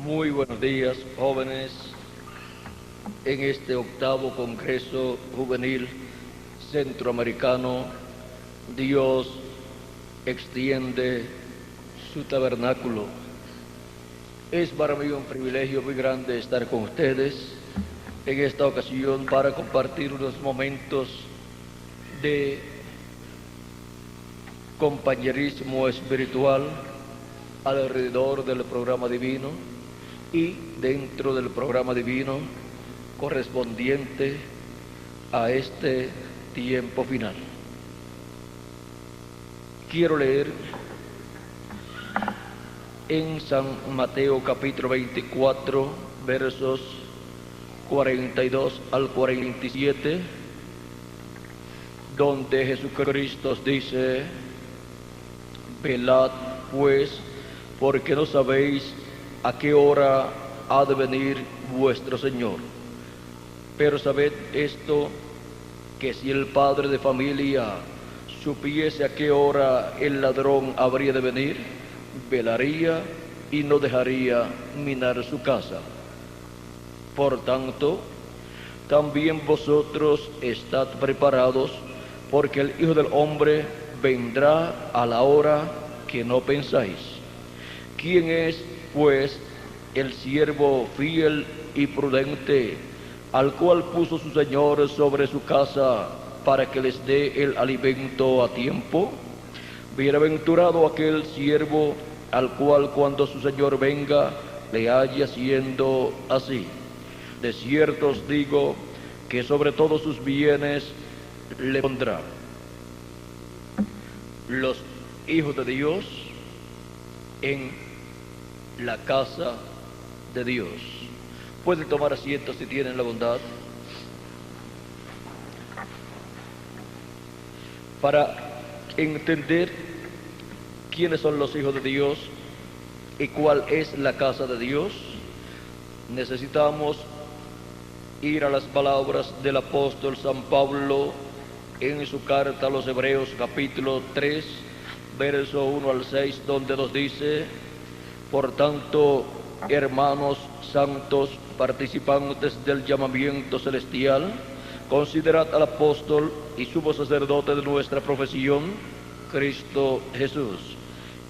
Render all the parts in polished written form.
Muy buenos días, jóvenes, en este octavo Congreso Juvenil Centroamericano. Dios extiende su tabernáculo. Es para mí un privilegio muy grande estar con ustedes en esta ocasión para compartir unos momentos de compañerismo espiritual alrededor del programa divino y dentro del programa divino correspondiente a este tiempo final. Quiero leer en San Mateo capítulo 24 versos 42 al 47, donde Jesucristo dice: velad pues, porque no sabéis a qué hora ha de venir vuestro Señor. Pero sabed esto, que si el padre de familia supiese a qué hora el ladrón habría de venir, velaría y no dejaría minar su casa. Por tanto, también vosotros estad preparados, porque el Hijo del Hombre vendrá a la hora que no pensáis. ¿Quién es, pues, el siervo fiel y prudente, al cual puso su Señor sobre su casa para que les dé el alimento a tiempo? Bienaventurado aquel siervo al cual cuando su Señor venga le haya haciendo así. De cierto os digo que sobre todos sus bienes le pondrá. Los hijos de Dios en la casa de Dios. Pueden tomar asiento si tienen la bondad. Para entender quiénes son los hijos de Dios y cuál es la casa de Dios, necesitamos ir a las palabras del apóstol San Pablo en su carta a los Hebreos capítulo 3, verso 1 al 6, donde nos dice: por tanto, hermanos santos, participantes del llamamiento celestial, considerad al apóstol y sumo sacerdote de nuestra profesión, Cristo Jesús,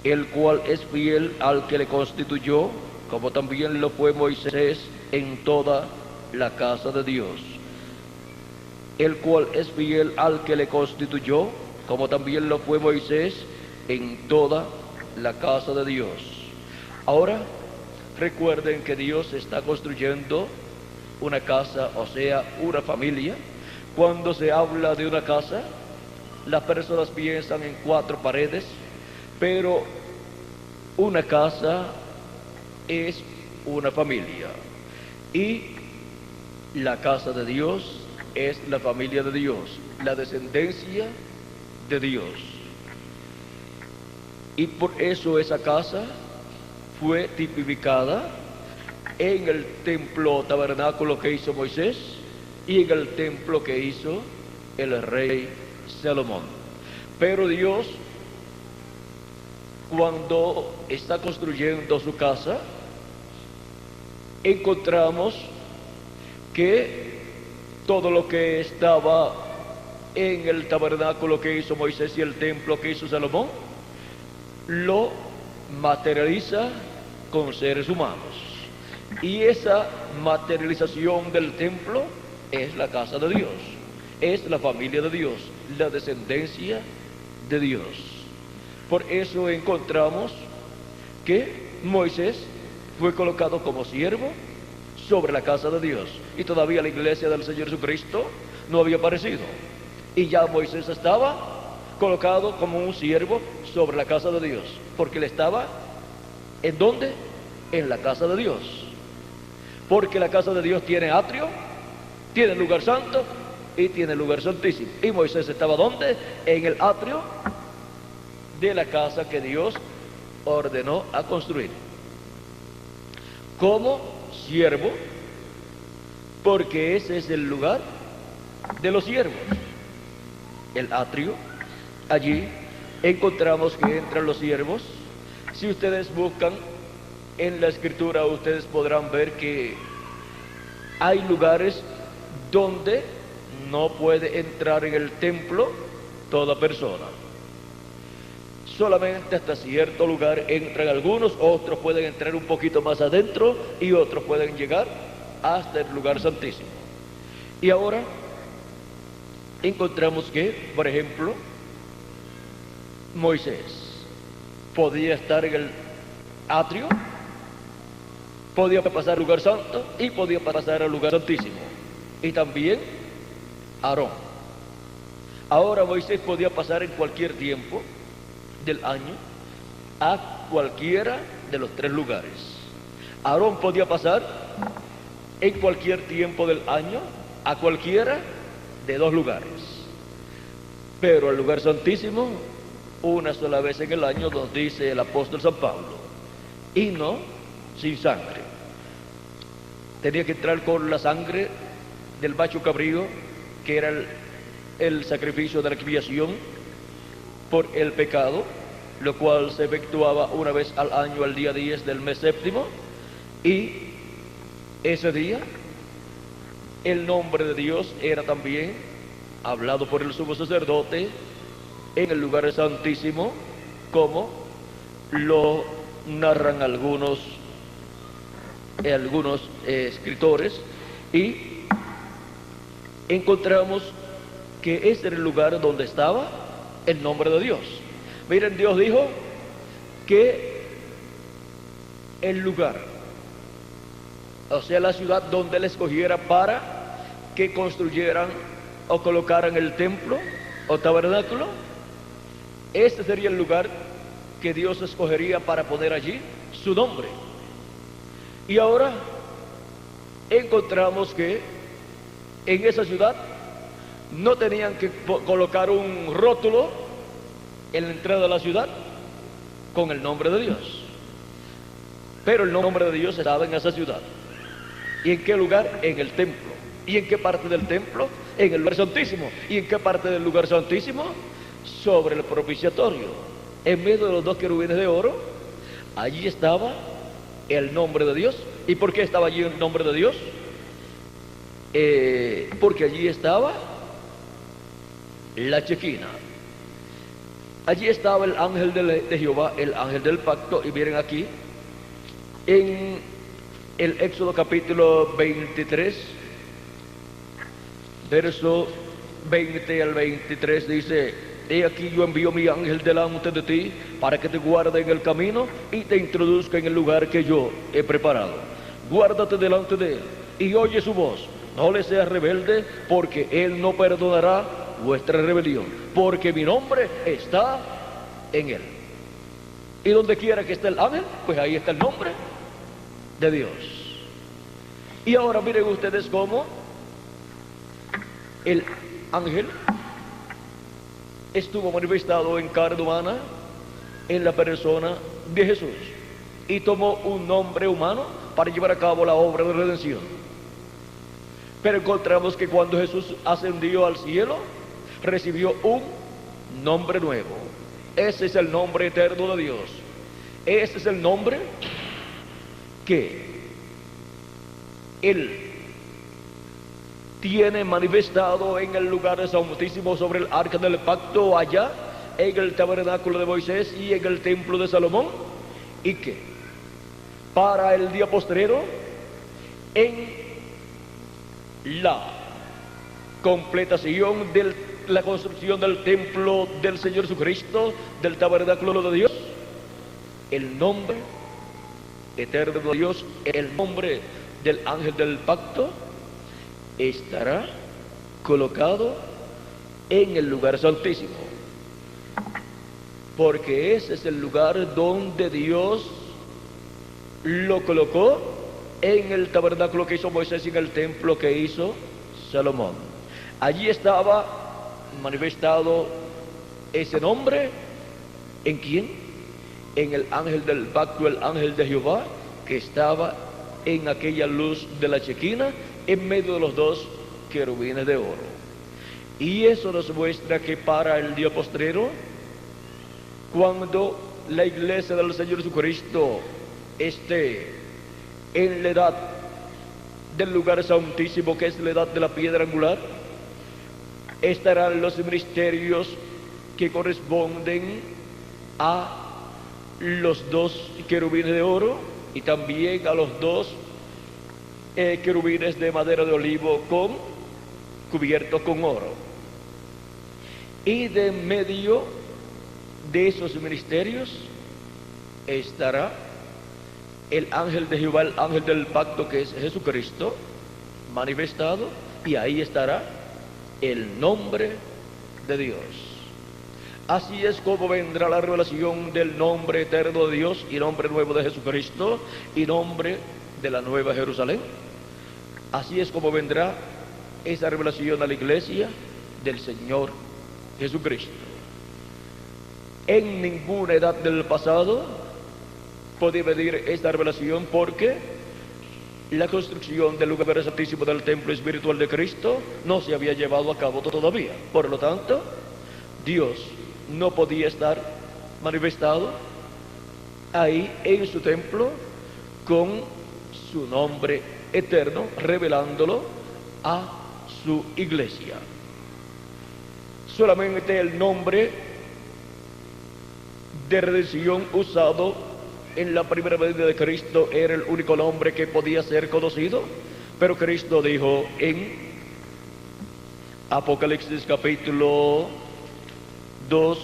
el cual es fiel al que le constituyó, como también lo fue Moisés en toda la casa de Dios. El cual es fiel al que le constituyó, como también lo fue Moisés en toda la casa de Dios. Ahora, recuerden que Dios está construyendo una casa, o sea, una familia. Cuando se habla de una casa, las personas piensan en 4 paredes, pero una casa es una familia. Y la casa de Dios es la familia de Dios, la descendencia de Dios. Y por eso esa casa fue tipificada en el templo tabernáculo que hizo Moisés y en el templo que hizo el rey Salomón. Pero Dios, cuando está construyendo su casa, encontramos que todo lo que estaba en el tabernáculo que hizo Moisés y el templo que hizo Salomón, lo materializa con seres humanos. Y esa materialización del templo es la casa de Dios, es la familia de Dios, la descendencia de Dios. Por eso encontramos que Moisés fue colocado como siervo sobre la casa de Dios, y todavía la iglesia del Señor Jesucristo no había aparecido, y ya Moisés estaba colocado como un siervo sobre la casa de Dios, porque él estaba ¿en dónde? En la casa de Dios, porque la casa de Dios tiene atrio, tiene lugar santo y tiene lugar santísimo. Y Moisés estaba ¿dónde? En el atrio de la casa que Dios ordenó a construir, como siervo, porque ese es el lugar de los siervos, el atrio. Allí encontramos que entran los siervos. Si ustedes buscan en la escritura ustedes podrán ver que hay lugares donde no puede entrar en el templo toda persona. Solamente hasta cierto lugar entran algunos, otros pueden entrar un poquito más adentro y otros pueden llegar hasta el lugar santísimo. Y ahora encontramos que, por ejemplo, Moisés podía estar en el atrio, podía pasar al lugar santo y podía pasar al lugar santísimo. Y también Aarón. Ahora Moisés podía pasar en cualquier tiempo del año a cualquiera de los tres lugares. Aarón podía pasar en cualquier tiempo del año a cualquiera de dos lugares. Pero el lugar santísimo, una sola vez en el año, nos dice el apóstol San Pablo, y no sin sangre. Tenía que entrar con la sangre del macho cabrío, que era el sacrificio de la expiación por el pecado, lo cual se efectuaba una vez al año, al día 10 del mes séptimo, y ese día el nombre de Dios era también hablado por el sumo sacerdote en el lugar santísimo, como lo narran algunos escritores, y encontramos que ese era el lugar donde estaba el nombre de Dios. Miren, Dios dijo que el lugar, o sea, la ciudad donde Él escogiera para que construyeran o colocaran el templo o tabernáculo, este sería el lugar que Dios escogería para poner allí su nombre. Y ahora encontramos que en esa ciudad no tenían que colocar un rótulo en la entrada de la ciudad con el nombre de Dios, pero el nombre de Dios estaba en esa ciudad. ¿Y en qué lugar? En el templo. ¿Y en qué parte del templo? En el lugar santísimo. ¿Y en qué parte del lugar santísimo? Sobre el propiciatorio, en medio de los dos querubines de oro. Allí estaba el nombre de Dios. ¿Y por qué estaba allí el nombre de Dios? Porque allí estaba la chequina. Allí estaba el ángel de Jehová, el ángel del pacto. Y miren aquí, en el Éxodo capítulo 23, verso 20 al 23, dice: he aquí yo envío mi ángel delante de ti para que te guarde en el camino y te introduzca en el lugar que yo he preparado. Guárdate delante de él y oye su voz. No le seas rebelde, porque él no perdonará vuestra rebelión, porque mi nombre está en él. Y donde quiera que esté el ángel, pues ahí está el nombre de Dios. Y ahora miren ustedes cómo el ángel estuvo manifestado en carne humana en la persona de Jesús, y tomó un nombre humano para llevar a cabo la obra de redención. Pero encontramos que cuando Jesús ascendió al cielo, recibió un nombre nuevo. Ese es el nombre eterno de Dios. Ese es el nombre que Él tiene manifestado en el lugar santísimo sobre el arca del pacto, allá en el tabernáculo de Moisés y en el templo de Salomón, y que para el día postrero, en la completación de la construcción del templo del Señor Jesucristo, del tabernáculo de Dios, el nombre eterno de Dios, el nombre del ángel del pacto, estará colocado en el lugar santísimo, porque ese es el lugar donde Dios lo colocó en el tabernáculo que hizo Moisés y en el templo que hizo Salomón. Allí estaba manifestado ese nombre. ¿En quién? En el ángel del pacto, el ángel de Jehová, que estaba en aquella luz de la chequina, en medio de los dos querubines de oro. Y eso nos muestra que para el día postrero, cuando la iglesia del Señor Jesucristo esté en la edad del lugar santísimo, que es la edad de la piedra angular, estarán los ministerios que corresponden a los dos querubines de oro y también a los dos querubines de madera de olivo cubiertos con oro. Y de medio de esos ministerios estará el ángel de Jehová, el ángel del pacto, que es Jesucristo manifestado, y ahí estará el nombre de Dios. Así es como vendrá la revelación del nombre eterno de Dios y nombre nuevo de Jesucristo y nombre de la nueva Jerusalén. Así es como vendrá esa revelación a la iglesia del Señor Jesucristo. En ninguna edad del pasado podía venir esta revelación, porque la construcción del lugar santísimo del templo espiritual de Cristo no se había llevado a cabo todavía. Por lo tanto, Dios no podía estar manifestado ahí en su templo con su nombre eterno, revelándolo a su iglesia. Solamente el nombre de redención usado en la primera venida de Cristo era el único nombre que podía ser conocido, pero Cristo dijo en Apocalipsis capítulo 2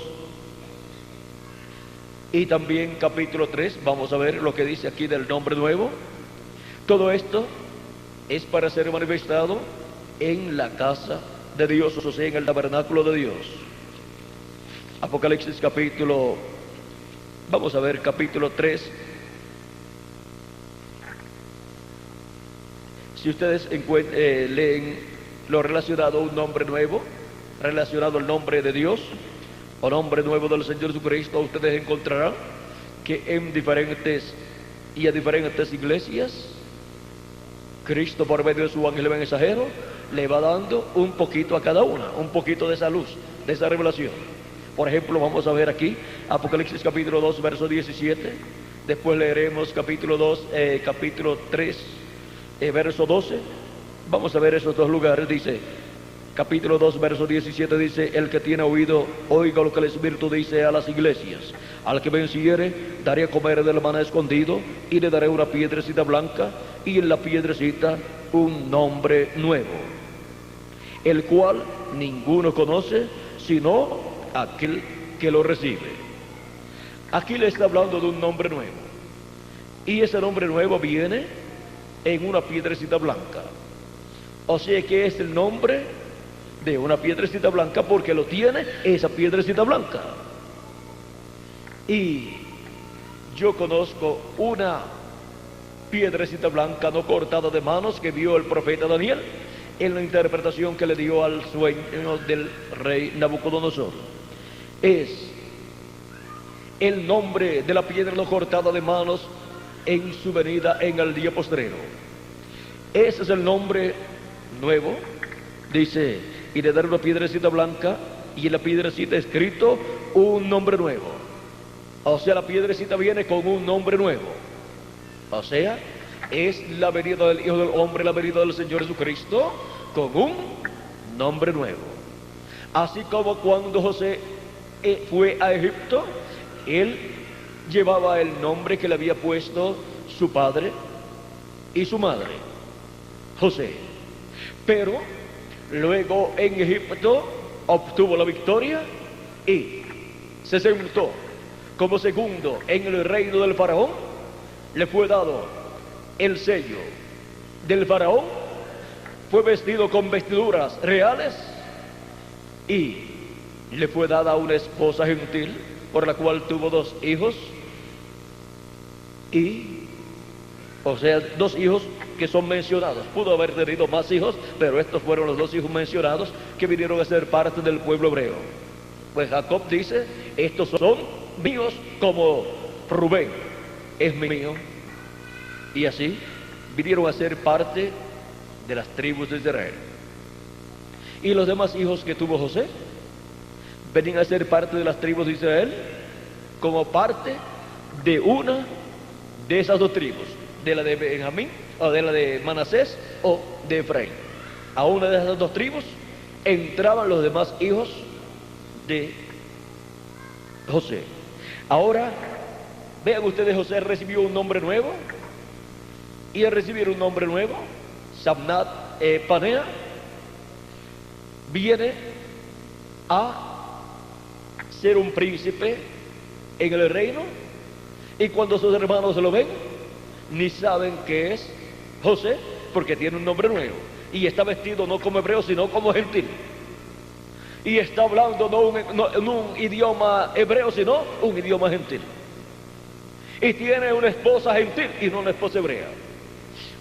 y también capítulo 3, vamos a ver lo que dice aquí del nombre nuevo. Todo esto es para ser manifestado en la casa de Dios, o sea, en el tabernáculo de Dios. Apocalipsis capítulo, vamos a ver capítulo 3. Si ustedes leen lo relacionado a un nombre nuevo, relacionado al nombre de Dios o nombre nuevo del Señor Jesucristo, ustedes encontrarán que en diferentes iglesias, Cristo, por medio de su ángel mensajero, le va dando un poquito a cada una, un poquito de esa luz, de esa revelación. Por ejemplo, vamos a ver aquí Apocalipsis capítulo 2, verso 17. Después leeremos capítulo 3, verso 12. Vamos a ver esos dos lugares. Dice, capítulo 2, verso 17, dice: el que tiene oído, oiga lo que el Espíritu dice a las iglesias. Al que venciere, daré a comer del maná escondido, y le daré una piedrecita blanca, y en la piedrecita un nombre nuevo, el cual ninguno conoce, sino aquel que lo recibe. Aquí le está hablando de un nombre nuevo, y ese nombre nuevo viene en una piedrecita blanca. O sea que es el nombre de una piedrecita blanca, porque lo tiene esa piedrecita blanca. Y yo conozco una piedrecita blanca no cortada de manos que vio el profeta Daniel en la interpretación que le dio al sueño del rey Nabucodonosor. Es el nombre de la piedra no cortada de manos en su venida en el día postrero. Ese es el nombre nuevo. Dice: y le daré una piedrecita blanca, y en la piedrecita escrito un nombre nuevo. O sea, la piedrecita viene con un nombre nuevo. O sea, es la venida del Hijo del Hombre, la venida del Señor Jesucristo con un nombre nuevo. Así como cuando José fue a Egipto, él llevaba el nombre que le había puesto su padre y su madre, José. Pero luego en Egipto obtuvo la victoria y se sentó como segundo en el reino del faraón. Le fue dado el sello del faraón, fue vestido con vestiduras reales y le fue dada una esposa gentil, por la cual tuvo 2 hijos, o sea, 2 hijos que son mencionados. Pudo haber tenido más hijos, pero estos fueron los 2 hijos mencionados que vinieron a ser parte del pueblo hebreo. Pues Jacob dice: estos son míos como Rubén es mío. Y así vinieron a ser parte de las tribus de Israel. Y los demás hijos que tuvo José venían a ser parte de las tribus de Israel como parte de una de esas dos tribus, de la de Benjamín o de la de Manasés o de Efraín. A una de esas dos tribus entraban los demás hijos de José. Ahora, vean ustedes, José recibió un nombre nuevo, y al recibir un nombre nuevo, Sabnat Panea, viene a ser un príncipe en el reino, y cuando sus hermanos lo ven, ni saben que es José, porque tiene un nombre nuevo, y está vestido no como hebreo, sino como gentil, y está hablando no un idioma hebreo, sino un idioma gentil, y tiene una esposa gentil y no una esposa hebrea.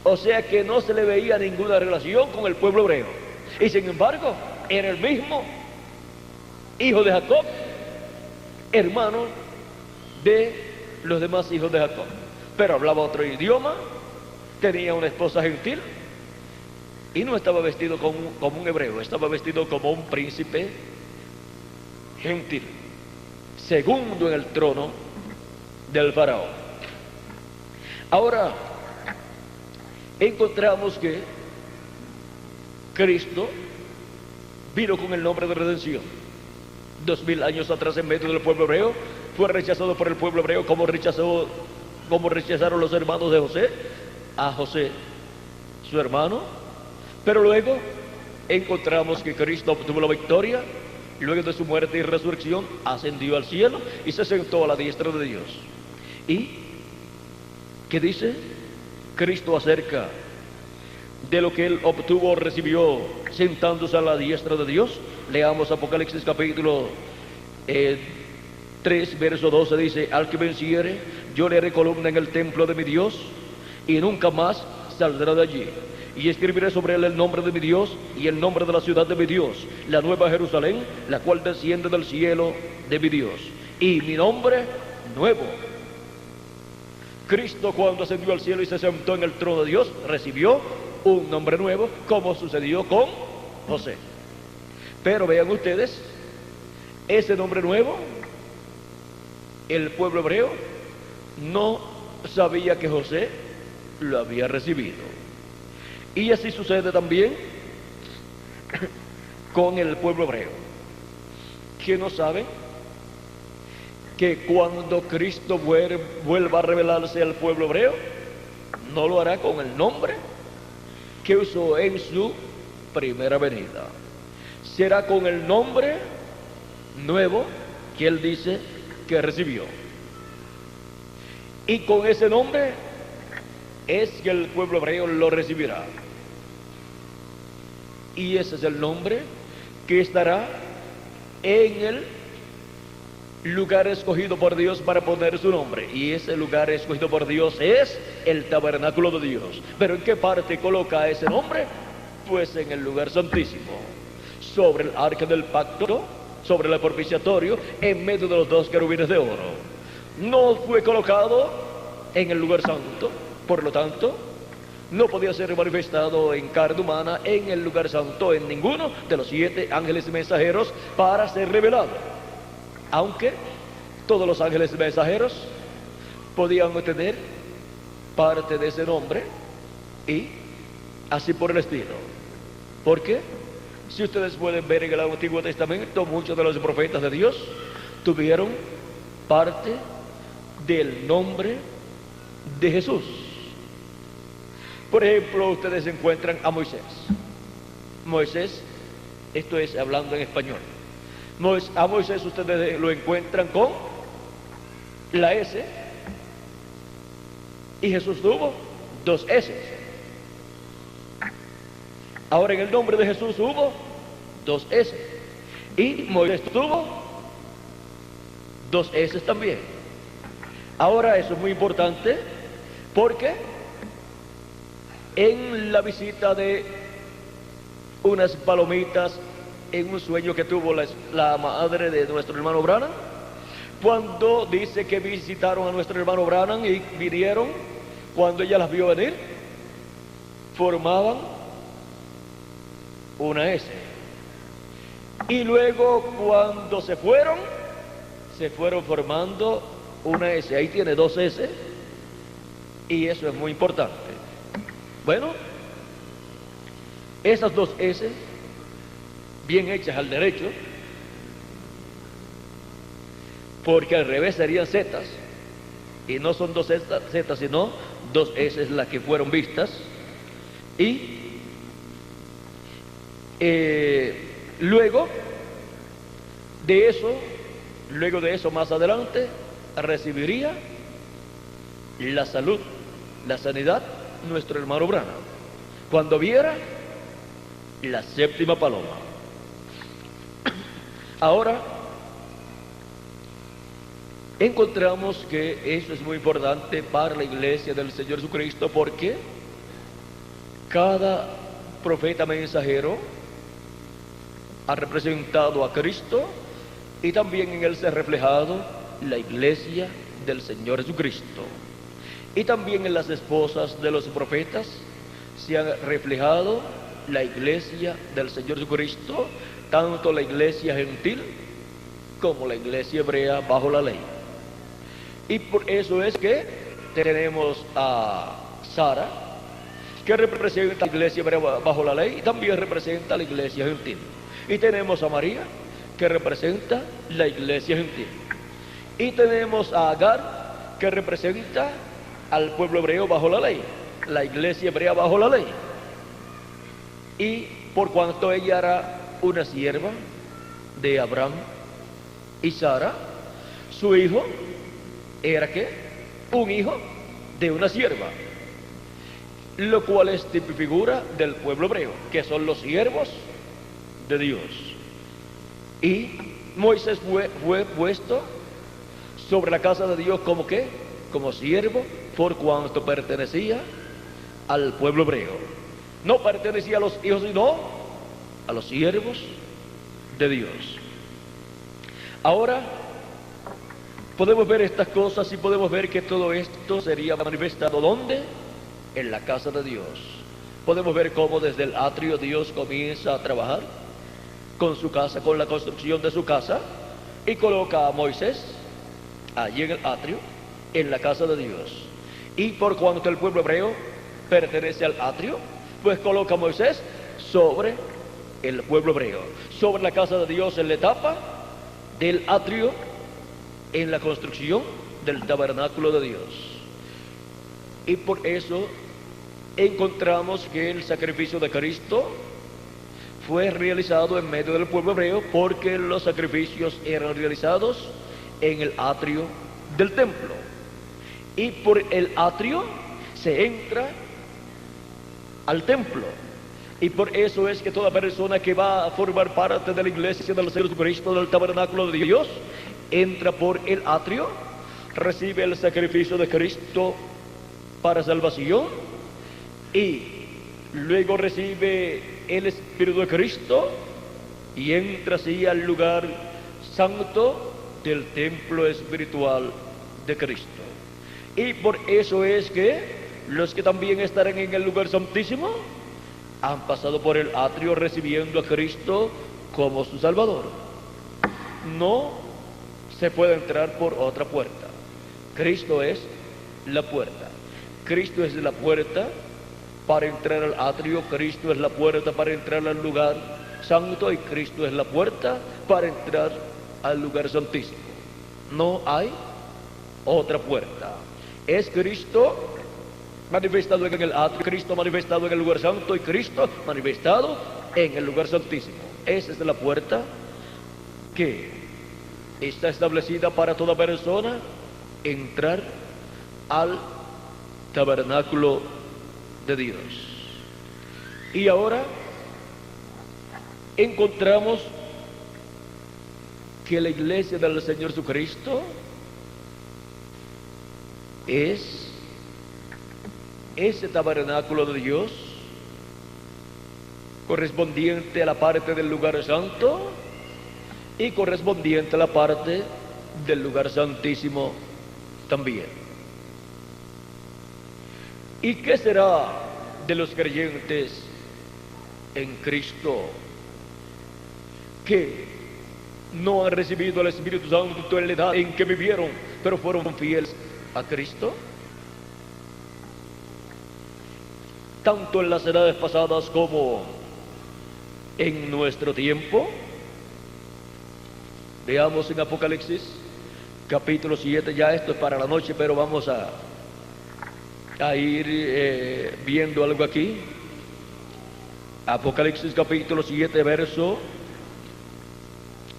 O sea que no se le veía ninguna relación con el pueblo hebreo, y sin embargo era el mismo hijo de Jacob, hermano de los demás hijos de Jacob, pero hablaba otro idioma, tenía una esposa gentil, y no estaba vestido como un hebreo, estaba vestido como un príncipe gentil, segundo en el trono del faraón. Ahora encontramos que Cristo vino con el nombre de redención. 2000 años atrás, en medio del pueblo hebreo, fue rechazado por el pueblo hebreo, como rechazaron los hermanos de José a José, su hermano. Pero luego encontramos que Cristo obtuvo la victoria, y luego de su muerte y resurrección ascendió al cielo y se sentó a la diestra de Dios. ¿Y qué dice Cristo acerca de lo que él obtuvo o recibió sentándose a la diestra de Dios? Leamos Apocalipsis capítulo 3, verso 12, dice: al que venciere, yo le haré columna en el templo de mi Dios, y nunca más saldrá de allí. Y escribiré sobre él el nombre de mi Dios y el nombre de la ciudad de mi Dios, la nueva Jerusalén, la cual desciende del cielo de mi Dios, y mi nombre nuevo. Cristo, cuando ascendió al cielo y se sentó en el trono de Dios, recibió un nombre nuevo, como sucedió con José. Pero vean ustedes, ese nombre nuevo, el pueblo hebreo no sabía que José lo había recibido. Y así sucede también con el pueblo hebreo, que no saben que cuando Cristo vuelva a revelarse al pueblo hebreo, no lo hará con el nombre que usó en su primera venida. Será con el nombre nuevo que él dice que recibió. Y con ese nombre es que el pueblo hebreo lo recibirá. Y ese es el nombre que estará en el lugar escogido por Dios para poner su nombre. Y ese lugar escogido por Dios es el tabernáculo de Dios. ¿Pero en qué parte coloca ese nombre? Pues en el lugar santísimo, sobre el arca del pacto, sobre el propiciatorio, en medio de los dos querubines de oro. No fue colocado en el lugar santo, por lo tanto no podía ser manifestado en carne humana en el lugar santo, en ninguno de los 7 ángeles mensajeros, para ser revelado, aunque todos los ángeles mensajeros podían tener parte de ese nombre, y así por el estilo. Porque si ustedes pueden ver en el Antiguo Testamento, muchos de los profetas de Dios tuvieron parte del nombre de Jesús. Por ejemplo, ustedes encuentran a Moisés. Moisés, esto es hablando en español. A Moisés ustedes lo encuentran con la S, y Jesús tuvo 2 S. Ahora en el nombre de Jesús hubo 2 S, y Moisés tuvo 2 S también. Ahora eso es muy importante, porque en la visita de unas palomitas, en un sueño que tuvo la madre de nuestro hermano Branham, cuando dice que visitaron a nuestro hermano Branham y vinieron, cuando ella las vio venir, formaban una S. Y luego cuando se fueron formando una S. Ahí tiene 2 S Y eso es muy importante. Bueno, esas dos S, bien hechas al derecho, porque al revés serían Zetas, y no son dos Zetas, sino dos S las que fueron vistas. Y luego de eso más adelante recibiría la salud, la sanidad, nuestro hermano Branham, cuando viera la séptima paloma. Ahora encontramos que eso es muy importante para la iglesia del Señor Jesucristo, porque cada profeta mensajero ha representado a Cristo, y también en él se ha reflejado la iglesia del Señor Jesucristo. Y también en las esposas de los profetas se ha reflejado la iglesia del Señor Jesucristo, tanto la iglesia gentil como la iglesia hebrea bajo la ley. Y por eso es que tenemos a Sara, que representa a la iglesia hebrea bajo la ley, y también representa a la iglesia gentil. Y tenemos a María, que representa la iglesia gentil. Y tenemos a Agar, que representa al pueblo hebreo bajo la ley, la iglesia hebrea bajo la ley. Y por cuanto ella era una sierva de Abraham y Sara, su hijo era ¿qué? Un hijo de una sierva, lo cual es tipo y figura del pueblo hebreo, que son los siervos de Dios. Y Moisés fue puesto sobre la casa de Dios como ¿qué? Como siervo, por cuanto pertenecía al pueblo hebreo. No pertenecía a los hijos, sino a los siervos de Dios. Ahora podemos ver estas cosas y podemos ver que todo esto sería manifestado ¿dónde? En la casa de Dios. Podemos ver cómo desde el atrio Dios comienza a trabajar con su casa, con la construcción de su casa, y coloca a Moisés allí en el atrio, en la casa de Dios. Y por cuanto el pueblo hebreo pertenece al atrio, pues coloca a Moisés sobre el pueblo hebreo, sobre la casa de Dios, en la etapa del atrio, en la construcción del tabernáculo de Dios. Y por eso encontramos que el sacrificio de Cristo fue realizado en medio del pueblo hebreo, porque los sacrificios eran realizados en el atrio del templo. Y por el atrio se entra al templo. Y por eso es que toda persona que va a formar parte de la iglesia del Señor Jesucristo, del tabernáculo de Dios, entra por el atrio, recibe el sacrificio de Cristo para salvación, y luego recibe el Espíritu de Cristo y entra así al lugar santo del templo espiritual de Cristo. Y por eso es que los que también estarán en el lugar santísimo han pasado por el atrio recibiendo a Cristo como su Salvador. No se puede entrar por otra puerta. Cristo es la puerta. Cristo es la puerta para entrar al atrio, Cristo es la puerta para entrar al lugar santo, y Cristo es la puerta para entrar al lugar santísimo. No hay otra puerta. Es Cristo manifestado en el atrio, Cristo manifestado en el lugar santo, y Cristo manifestado en el lugar santísimo. Esa es la puerta que está establecida para toda persona entrar al tabernáculo de Dios. Y ahora encontramos que la iglesia del Señor Jesucristo es ese tabernáculo de Dios correspondiente a la parte del lugar santo y correspondiente a la parte del lugar santísimo también. ¿Y qué será de los creyentes en Cristo que no han recibido el Espíritu Santo en la edad en que vivieron, pero fueron fieles a Cristo? tanto en las edades pasadas como en nuestro tiempo. Veamos en Apocalipsis capítulo 7, ya esto es para la noche, pero vamos a ir viendo algo aquí. Apocalipsis capítulo 7, verso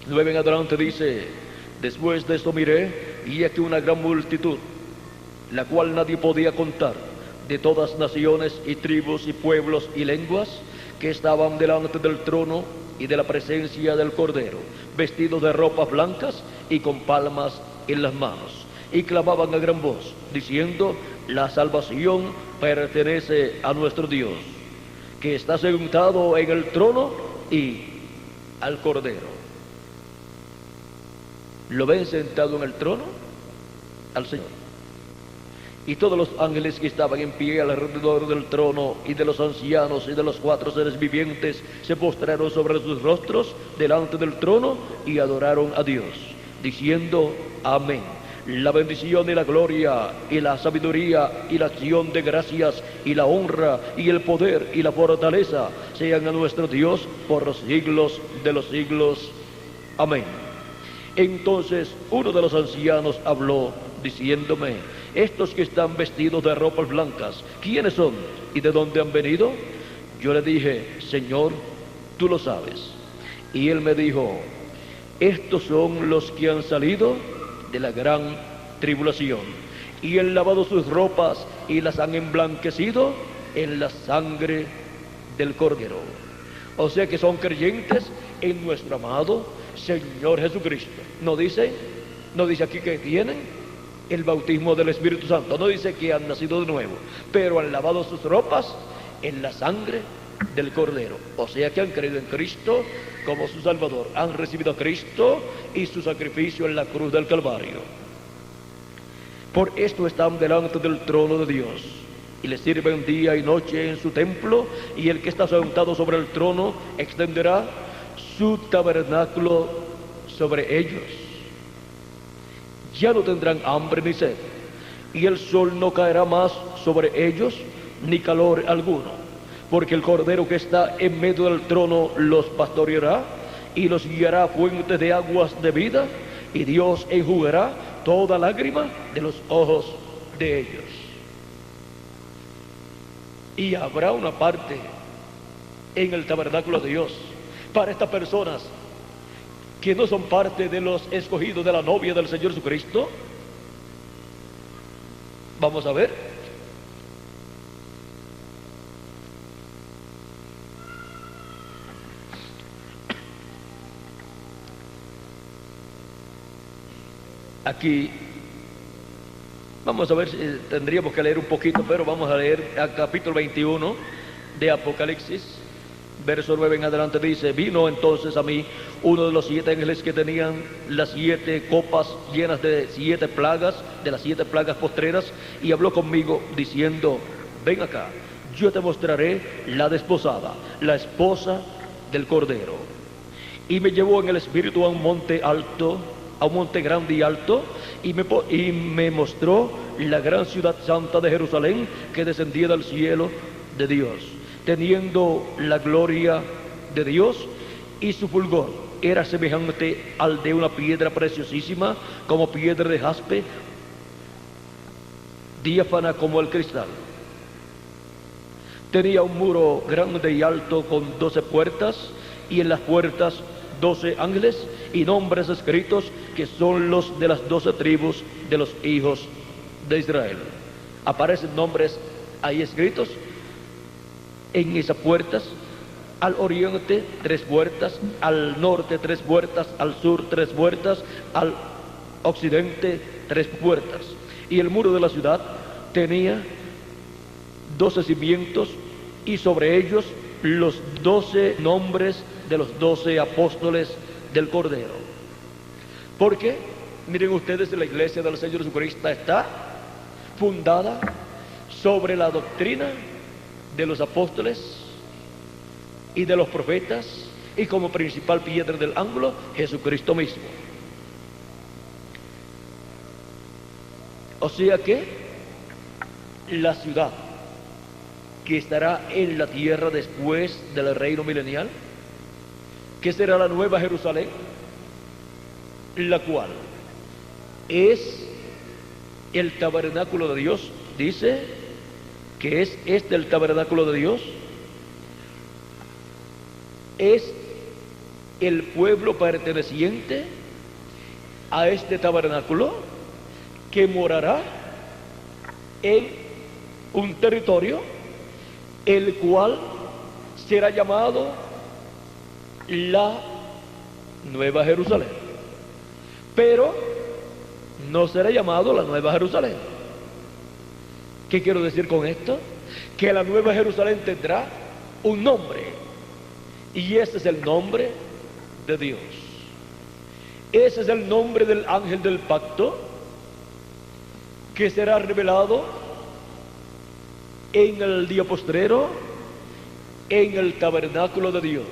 9 en adelante dice: después de esto miré, y aquí una gran multitud, la cual nadie podía contar, de todas naciones y tribus y pueblos y lenguas, que estaban delante del trono y de la presencia del Cordero, vestidos de ropas blancas y con palmas en las manos, y clamaban a gran voz, diciendo: la salvación pertenece a nuestro Dios, que está sentado en el trono y al Cordero. ¿Lo ven sentado en el trono? Al Señor. Y todos los ángeles que estaban en pie alrededor del trono, y de los ancianos y de los 4 seres vivientes, se postraron sobre sus rostros delante del trono y adoraron a Dios, diciendo: amén. La bendición y la gloria y la sabiduría y la acción de gracias y la honra y el poder y la fortaleza sean a nuestro Dios por los siglos de los siglos. Amén. Entonces uno de los ancianos habló diciéndome: estos que están vestidos de ropas blancas, ¿quiénes son y de dónde han venido? Yo le dije: Señor, tú lo sabes. Y él me dijo: estos son los que han salido de la gran tribulación, y han lavado sus ropas y las han emblanquecido en la sangre del Cordero. O sea que son creyentes en nuestro amado Señor Jesucristo. No dice aquí que tienen el bautismo del Espíritu Santo, no dice que han nacido de nuevo, pero han lavado sus ropas en la sangre del Cordero. O sea que han creído en Cristo como su Salvador, han recibido a Cristo y su sacrificio en la cruz del Calvario. Por esto están delante del trono de Dios, y le sirven día y noche en su templo, y el que está sentado sobre el trono extenderá su tabernáculo sobre ellos. Ya no tendrán hambre ni sed, y el sol no caerá más sobre ellos, ni calor alguno, porque el Cordero que está en medio del trono los pastoreará y los guiará a fuentes de aguas de vida, y Dios enjugará toda lágrima de los ojos de ellos. Y habrá una parte en el tabernáculo de Dios para estas personas que no son parte de los escogidos de la novia del Señor Jesucristo. Vamos a ver. Aquí vamos a ver si tendríamos que leer un poquito, pero vamos a leer al capítulo 21 de Apocalipsis, verso 9 en adelante. Dice: vino entonces a mí uno de los 7 ángeles que tenían las 7 copas llenas de 7 plagas, de las 7 plagas postreras, y habló conmigo diciendo: ven acá, yo te mostraré la desposada, la esposa del Cordero. Y me llevó en el espíritu a un monte alto, a un monte grande y alto, y me mostró la gran ciudad santa de Jerusalén, que descendía del cielo de Dios, teniendo la gloria de Dios, y su fulgor era semejante al de una piedra preciosísima, como piedra de jaspe, diáfana como el cristal. Tenía un muro grande y alto con 12 puertas, y en las puertas 12 ángeles y nombres escritos, que son los de las 12 tribus de los hijos de Israel. Aparecen nombres ahí escritos en esas puertas. Al oriente 3 puertas, al norte 3 puertas, al sur 3 puertas, al occidente 3 puertas. Y el muro de la ciudad tenía 12 cimientos, y sobre ellos los 12 nombres de los 12 apóstoles del Cordero. Porque, miren ustedes, la iglesia del Señor Jesucristo está fundada sobre la doctrina de los apóstoles y de los profetas, y como principal piedra del ángulo, Jesucristo mismo. O sea que la ciudad que estará en la tierra después del reino milenial, que será la nueva Jerusalén, la cual es el tabernáculo de Dios. Dice que es este el tabernáculo de Dios, es el pueblo perteneciente a este tabernáculo que morará en un territorio el cual será llamado la Nueva Jerusalén, pero no será llamado la Nueva Jerusalén. ¿Qué quiero decir con esto? Que la Nueva Jerusalén tendrá un nombre, y ese es el nombre de Dios. Ese es el nombre del ángel del pacto, que será revelado en el día postrero, en el tabernáculo de Dios,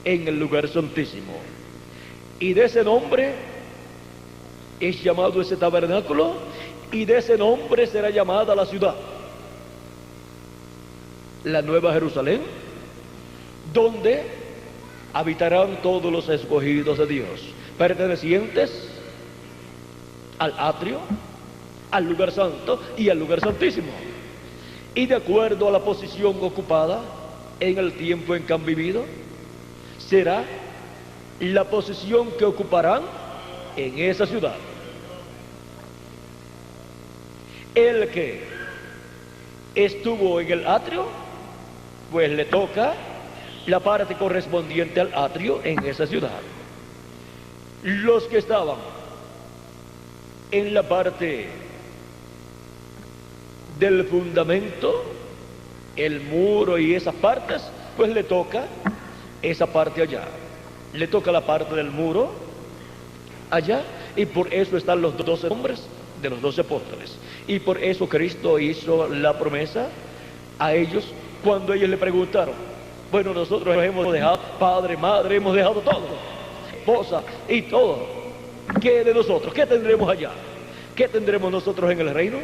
en el lugar santísimo. Y de ese nombre es llamado ese tabernáculo, y de ese nombre será llamada la ciudad, la Nueva Jerusalén, donde habitarán todos los escogidos de Dios, pertenecientes al atrio, al lugar santo y al lugar santísimo. Y de acuerdo a la posición ocupada en el tiempo en que han vivido, será la posición que ocuparán en esa ciudad. El que estuvo en el atrio, pues le toca la parte correspondiente al atrio en esa ciudad. Los que estaban en la parte del fundamento, el muro y esas partes, pues le toca esa parte allá, le toca la parte del muro allá, y por eso están los 12 hombres de los 12 apóstoles, y por eso Cristo hizo la promesa a ellos cuando ellos le preguntaron: bueno, nosotros hemos dejado padre, madre, hemos dejado todo, esposa y todo, ¿qué de nosotros? ¿Qué tendremos allá? ¿Qué tendremos nosotros en el reino?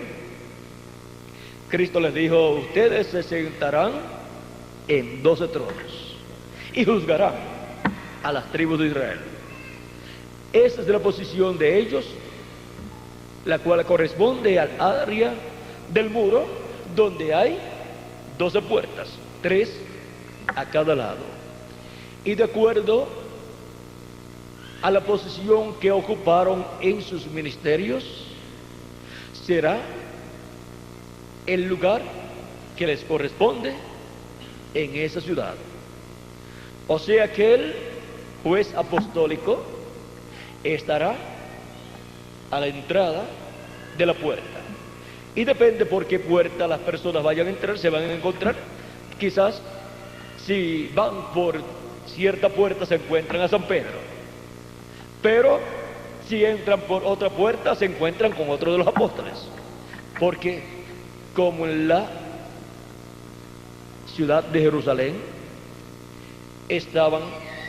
Cristo les dijo: ustedes se sentarán en 12 tronos y juzgarán a las tribus de Israel. Esa es la posición de ellos, la cual corresponde al área del muro donde hay 12 puertas, 3 a cada lado. Y de acuerdo a la posición que ocuparon en sus ministerios, será el lugar que les corresponde en esa ciudad. O sea que el juez apostólico estará a la entrada de la puerta, y depende por qué puerta las personas vayan a entrar, se van a encontrar. Quizás si van por cierta puerta se encuentran a San Pedro, pero si entran por otra puerta se encuentran con otro de los apóstoles, porque como en la ciudad de Jerusalén estaban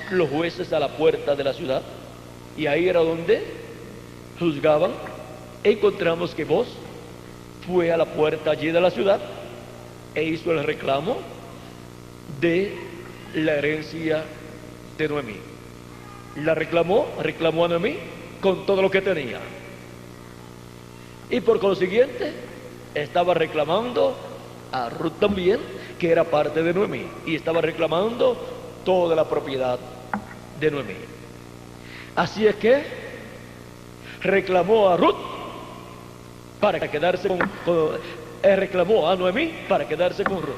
los jueces a la puerta de la ciudad, y ahí era donde juzgaban, encontramos que vos fue a la puerta allí de la ciudad e hizo el reclamo de la herencia de Noemí. La reclamó a Noemí con todo lo que tenía, y por consiguiente estaba reclamando a Ruth también, que era parte de Noemí, y estaba reclamando toda la propiedad de Noemí. Así es que reclamó a Ruth para quedarse reclamó a Noemí para quedarse con Ruth,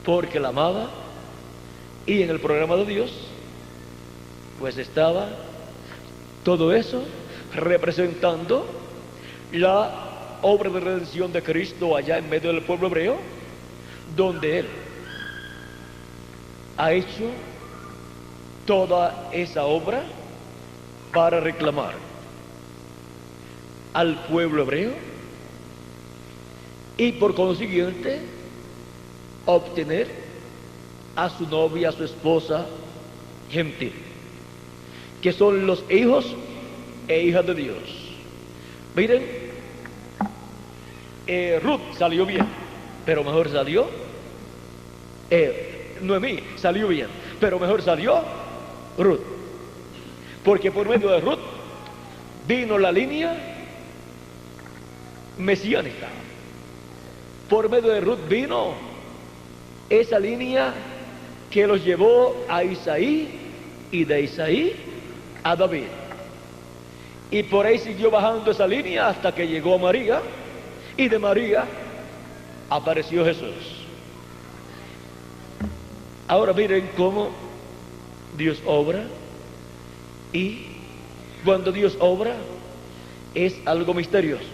porque la amaba, y en el programa de Dios pues estaba todo eso representando la obra de redención de Cristo allá en medio del pueblo hebreo, donde Él ha hecho toda esa obra para reclamar al pueblo hebreo y por consiguiente obtener a su novia, a su esposa gentil, que son los hijos e hijas de Dios. Miren, Ruth salió bien, pero mejor salió Noemí, salió bien, pero mejor salió Ruth, porque por medio de Ruth vino la línea mesiánica. Por medio de Ruth vino esa línea que los llevó a Isaí, y de Isaí a David, y por ahí siguió bajando esa línea hasta que llegó a María, y de María apareció Jesús. Ahora miren cómo Dios obra, y cuando Dios obra es algo misterioso.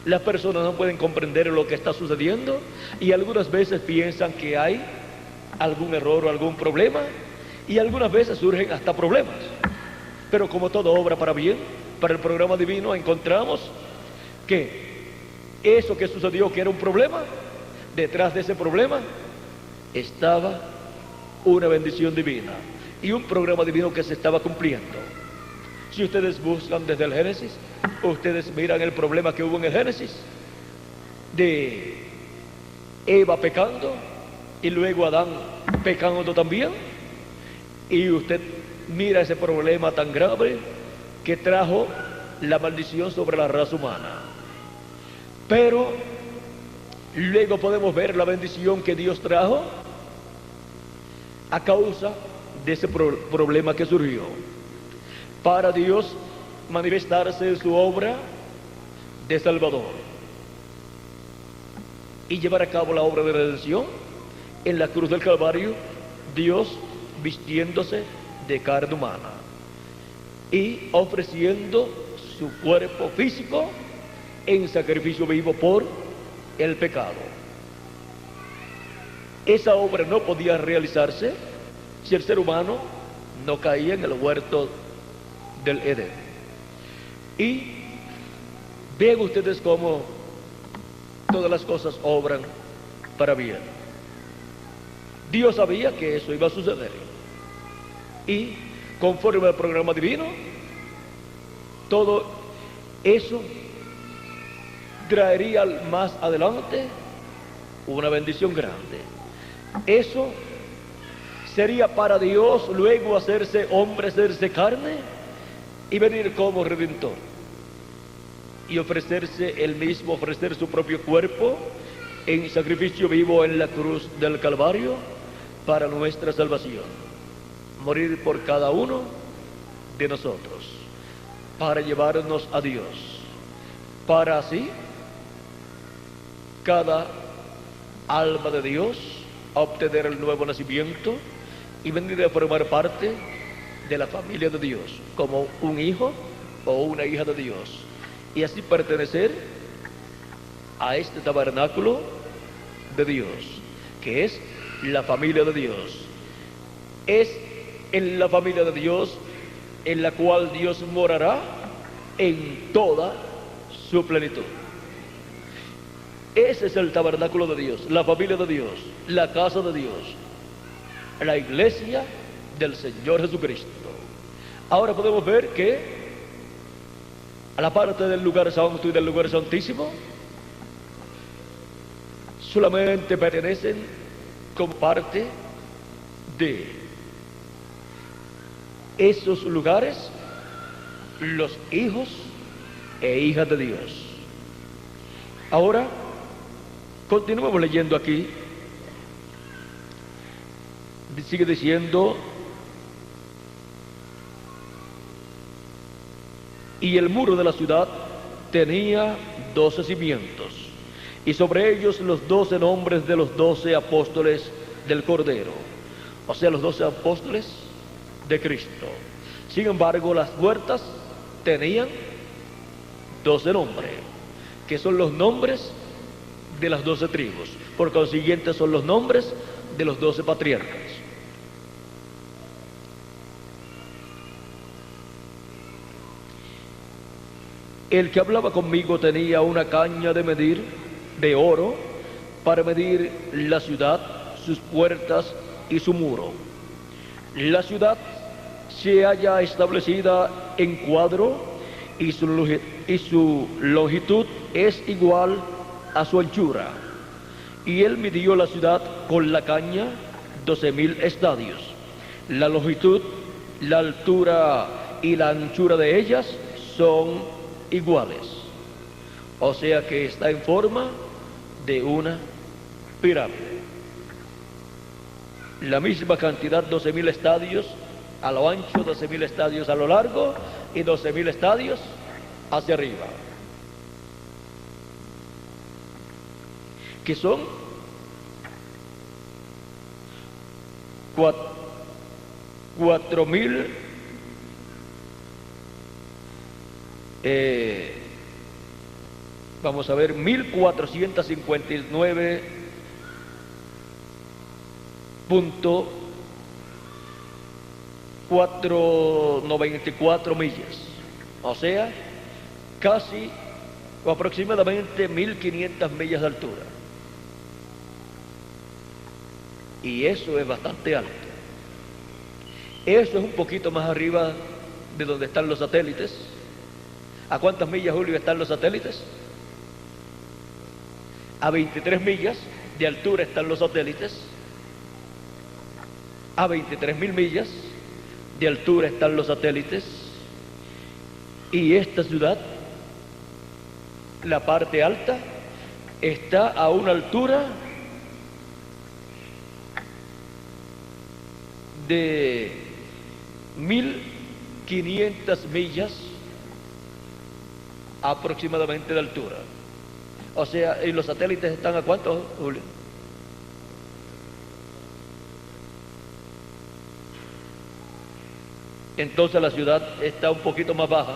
Las personas no pueden comprender lo que está sucediendo, y algunas veces piensan que hay algún error o algún problema, y algunas veces surgen hasta problemas. Pero como todo obra para bien, para el programa divino, encontramos que eso que sucedió, que era un problema, detrás de ese problema estaba una bendición divina y un programa divino que se estaba cumpliendo. Si ustedes buscan desde el Génesis, ustedes miran el problema que hubo en el Génesis de Eva pecando y luego Adán pecando también, y usted mira ese problema tan grave que trajo la maldición sobre la raza humana. Pero luego podemos ver la bendición que Dios trajo a causa de ese problema que surgió, para Dios manifestarse en su obra de Salvador y llevar a cabo la obra de redención en la cruz del Calvario. Dios vistiéndose de carne humana y ofreciendo su cuerpo físico en sacrificio vivo por el pecado. Esa obra no podía realizarse si el ser humano no caía en el huerto del Edén. Y vean ustedes cómo todas las cosas obran para bien. Dios sabía que eso iba a suceder, y conforme al programa divino, todo eso traería más adelante una bendición grande. Eso sería para Dios luego hacerse hombre, hacerse carne y venir como redentor y ofrecerse él mismo, ofrecer su propio cuerpo en sacrificio vivo en la cruz del Calvario para nuestra salvación, morir por cada uno de nosotros para llevarnos a Dios, para así cada alma de Dios obtener el nuevo nacimiento y venir a formar parte de la familia de Dios como un hijo o una hija de Dios, y así pertenecer a este tabernáculo de Dios, que es la familia de Dios. Es en la familia de Dios en la cual Dios morará en toda su plenitud. Ese es el tabernáculo de Dios, la familia de Dios, la casa de Dios, la iglesia del Señor Jesucristo. Ahora podemos ver que a la parte del lugar santo y del lugar santísimo solamente pertenecen como parte de esos lugares los hijos e hijas de Dios. Ahora continuemos leyendo aquí. Sigue diciendo: y el muro de la ciudad tenía 12 cimientos, y sobre ellos los 12 nombres de los 12 apóstoles del Cordero, o sea, los 12 apóstoles de Cristo. Sin embargo, las puertas tenían 12 nombres, que son los nombres de las 12 tribus. Por consiguiente, son los nombres de los 12 patriarcas. El que hablaba conmigo tenía una caña de medir de oro para medir la ciudad, sus puertas y su muro. La ciudad se halla establecida en cuadro y su longitud es igual a su anchura. Y él midió la ciudad con la caña 12.000 estadios. La longitud, la altura y la anchura de ellas son iguales. O sea que está en forma de una pirámide. La misma cantidad, 12.000 estadios a lo ancho, 12.000 estadios a lo largo y 12.000 estadios hacia arriba, que son 4.000 vamos a ver, 1.459.494 millas, o sea, casi o aproximadamente 1.500 millas de altura. Y eso es bastante alto. Eso es un poquito más arriba de donde están los satélites. ¿A cuántas millas, Julio, están los satélites? A 23 millas de altura están los satélites. A 23.000 millas de altura están los satélites. Y esta ciudad, la parte alta, está a una altura de 1.500 millas aproximadamente de altura. O sea, ¿y los satélites están a cuánto, Julio? Entonces la ciudad está un poquito más baja.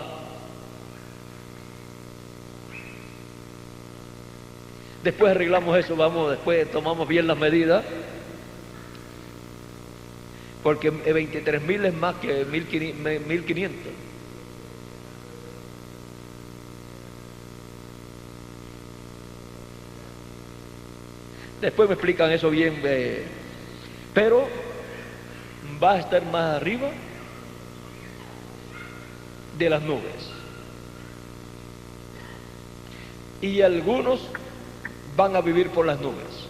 Después arreglamos eso, después tomamos bien las medidas, porque 23.000 es más que 1.500. Después me explican eso bien, pero va a estar más arriba de las nubes. Y algunos van a vivir por las nubes,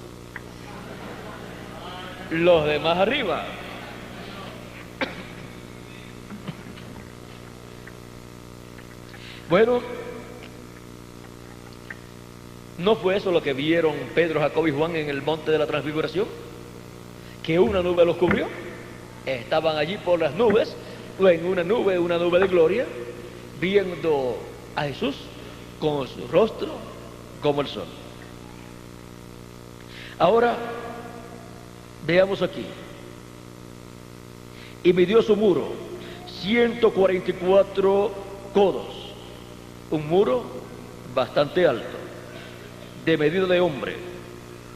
los demás arriba. Bueno, ¿no fue eso lo que vieron Pedro, Jacob y Juan en el monte de la transfiguración? Que una nube los cubrió. Estaban allí por las nubes, o en una nube de gloria, viendo a Jesús con su rostro como el sol. Ahora, veamos aquí. Y midió su muro 144 codos. Un muro bastante alto, de medida de hombre,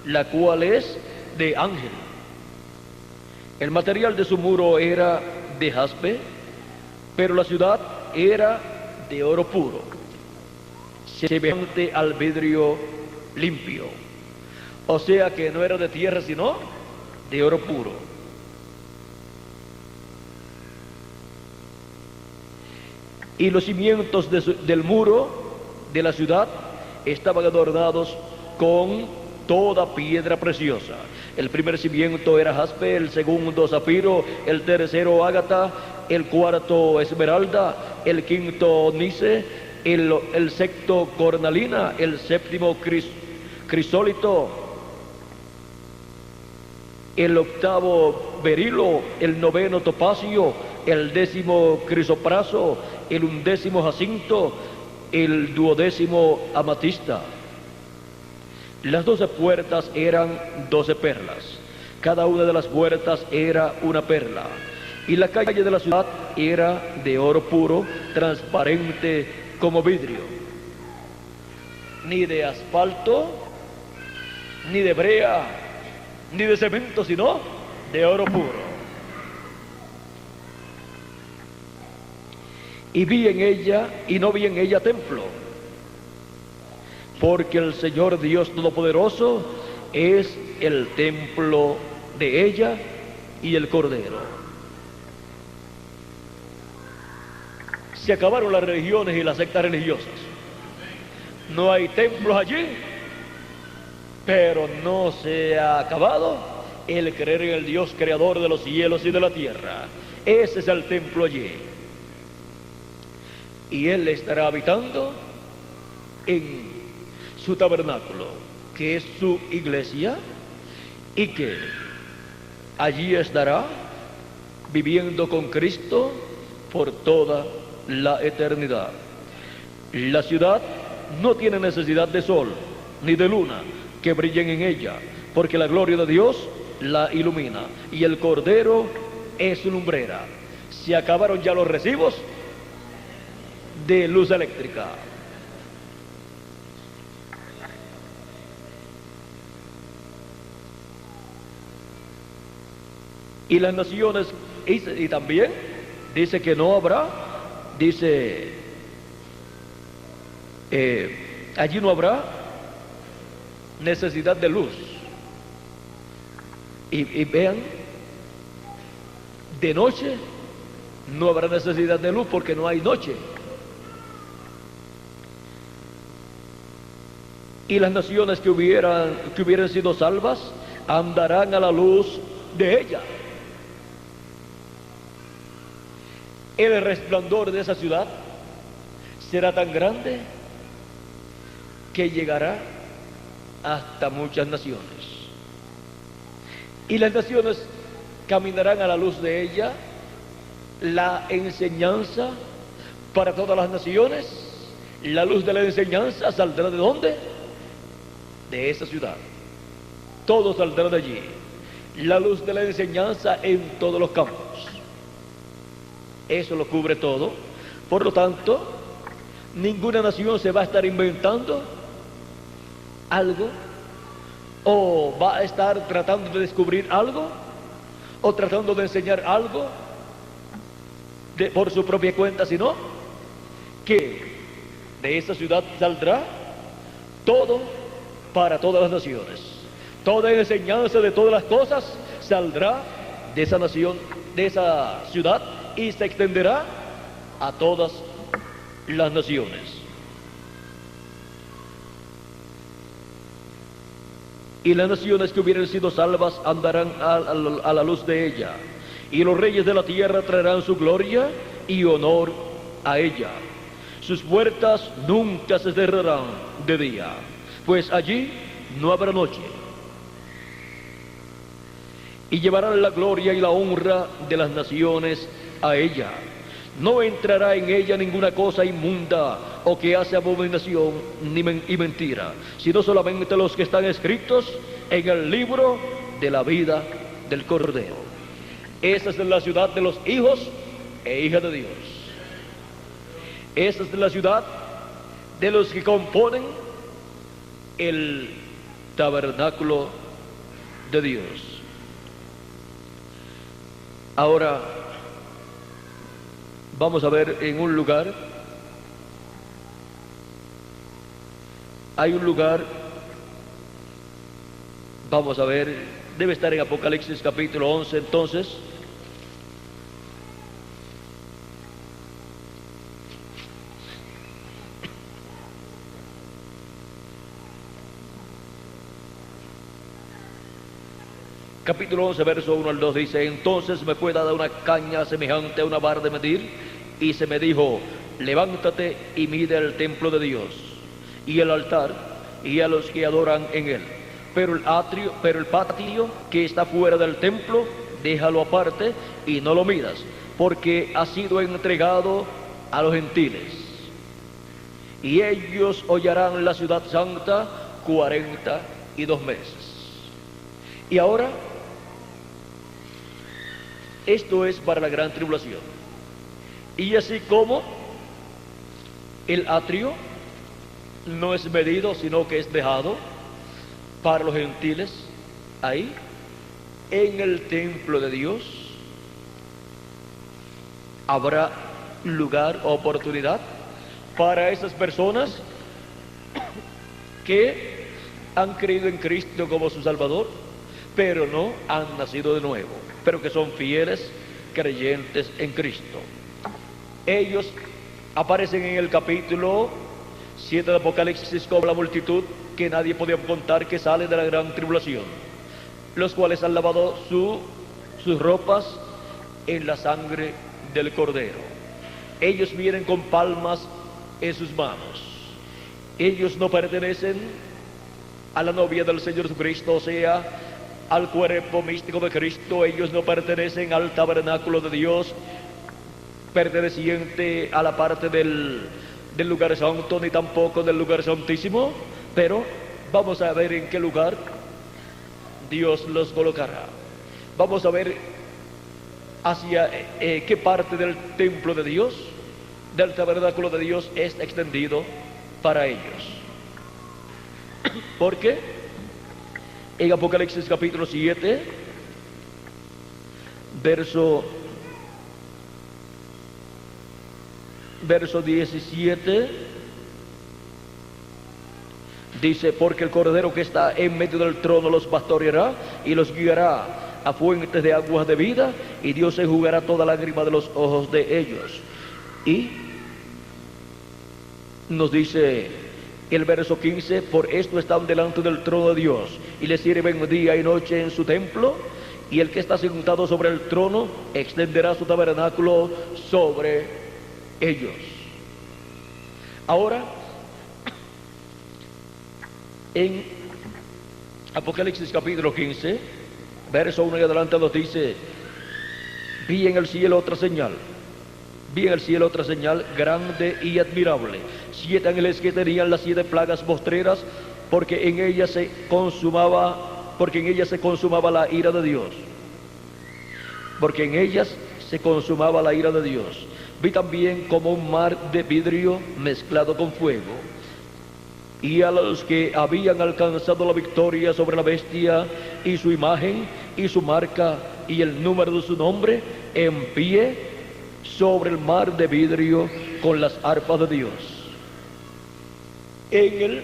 la cual es de ángel. El material de su muro era de jaspe, pero la ciudad era de oro puro, semejante al vidrio limpio. O sea que no era de tierra, sino de oro puro. Y los cimientos del muro de la ciudad estaban adornados con toda piedra preciosa. El primer cimiento era jaspe, el segundo zafiro, el tercero ágata, el cuarto esmeralda, el quinto onice, el sexto cornalina, el séptimo crisólito, el octavo berilo, el noveno topacio, el décimo crisopraso, el undécimo jacinto, el duodécimo amatista. Las 12 puertas eran 12 perlas. Cada una de las puertas era una perla. Y la calle de la ciudad era de oro puro, transparente como vidrio. Ni de asfalto, ni de brea, ni de cemento, sino de oro puro. Y vi en ella, y no vi en ella templo, porque el Señor Dios Todopoderoso es el templo de ella y el Cordero. Se acabaron las religiones y las sectas religiosas. No hay templos allí, pero no se ha acabado el creer en el Dios creador de los cielos y de la tierra. Ese es el templo allí. Y Él estará habitando en su tabernáculo, que es su iglesia, y que allí estará viviendo con Cristo por toda la eternidad. La ciudad no tiene necesidad de sol ni de luna que brillen en ella, porque la gloria de Dios la ilumina y el Cordero es su lumbrera. Se acabaron ya los recibos de luz eléctrica. Y las naciones, y también dice que no habrá, dice, allí no habrá necesidad de luz. Y vean, de noche no habrá necesidad de luz porque no hay noche. Y las naciones que hubieran sido salvas andarán a la luz de ella. El resplandor de esa ciudad será tan grande que llegará hasta muchas naciones. Y las naciones caminarán a la luz de ella. La enseñanza para todas las naciones, la luz de la enseñanza saldrá ¿de dónde? De esa ciudad. Todo saldrá de allí. La luz de la enseñanza en todos los campos. Eso lo cubre todo. Por lo tanto, ninguna nación se va a estar inventando algo, o va a estar tratando de descubrir algo, o tratando de enseñar algo por su propia cuenta, sino que de esa ciudad saldrá todo para todas las naciones. Toda enseñanza de todas las cosas saldrá de esa nación, de esa ciudad, y se extenderá a todas las naciones. Y las naciones que hubieran sido salvas andarán a la luz de ella, y los reyes de la tierra traerán su gloria y honor a ella. Sus puertas nunca se cerrarán de día, pues allí no habrá noche. Y llevarán la gloria y la honra de las naciones a ella. No entrará en ella ninguna cosa inmunda o que hace abominación y mentira, sino solamente los que están escritos en el libro de la vida del Cordero. Esa es la ciudad de los hijos e hijas de Dios. Esa es la ciudad de los que componen el tabernáculo de Dios. Ahora vamos a ver en un lugar, hay un lugar, vamos a ver, debe estar en Apocalipsis capítulo 11 entonces. Capítulo 11, verso 1 al 2 dice: entonces me fue dada una caña semejante a una vara de medir, y se me dijo: levántate y mide el templo de Dios, y el altar, y a los que adoran en él. Pero el patio que está fuera del templo, déjalo aparte y no lo midas, porque ha sido entregado a los gentiles. Y ellos hollarán la ciudad santa 42 meses. Y ahora, esto es para la gran tribulación. Y así como el atrio no es medido, sino que es dejado para los gentiles, ahí, en el templo de Dios, habrá lugar, oportunidad para esas personas que han creído en Cristo como su Salvador, pero no han nacido de nuevo, pero que son fieles creyentes en Cristo. Ellos aparecen en el capítulo 7 de Apocalipsis, como la multitud que nadie podía contar que sale de la gran tribulación, los cuales han lavado sus ropas en la sangre del Cordero. Ellos vienen con palmas en sus manos. Ellos no pertenecen a la novia del Señor Jesucristo, o sea, al cuerpo místico de Cristo. Ellos no pertenecen al tabernáculo de Dios, perteneciente a la parte del lugar santo, ni tampoco del lugar santísimo. Pero vamos a ver en qué lugar Dios los colocará. Vamos a ver hacia qué parte del templo de Dios, del tabernáculo de Dios, es extendido para ellos. Porque en Apocalipsis capítulo 7, verso 17, dice: porque el Cordero que está en medio del trono los pastoreará y los guiará a fuentes de aguas de vida, y Dios enjugará toda lágrima de los ojos de ellos. Y nos dice el verso 15: por esto están delante del trono de Dios, y le sirven día y noche en su templo, y el que está sentado sobre el trono extenderá su tabernáculo sobre ellos. Ahora, en Apocalipsis capítulo 15, verso 1 y adelante, nos dice: vi en el cielo otra señal, vi en el cielo otra señal grande y admirable, 7 ángeles que tenían las 7 plagas postreras, porque en ellas se consumaba la ira de Dios. Porque en ellas se consumaba la ira de Dios. Vi también como un mar de vidrio mezclado con fuego, y a los que habían alcanzado la victoria sobre la bestia y su imagen y su marca y el número de su nombre, en pie sobre el mar de vidrio con las arpas de Dios. En el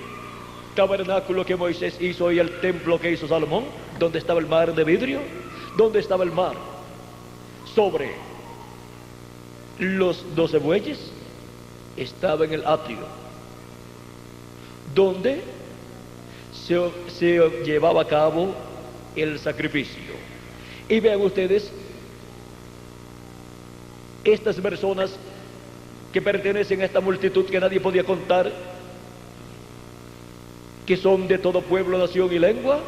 tabernáculo que Moisés hizo y el templo que hizo Salomón, ¿dónde estaba el mar de vidrio? ¿Dónde estaba el mar? Sobre los 12 bueyes estaba en el atrio, donde se llevaba a cabo el sacrificio. Y vean ustedes, estas personas que pertenecen a esta multitud que nadie podía contar, que son de todo pueblo, nación y lengua,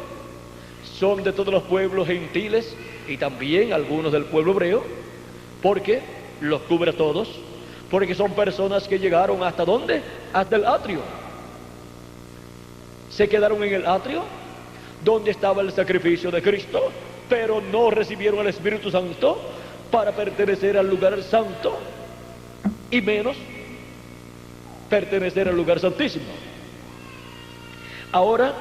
son de todos los pueblos gentiles y también algunos del pueblo hebreo, porque los cubre a todos, porque son personas que llegaron ¿hasta dónde? Hasta el atrio. Se quedaron en el atrio donde estaba el sacrificio de Cristo, pero no recibieron el Espíritu Santo para pertenecer al lugar santo, y menos pertenecer al lugar santísimo. Ahora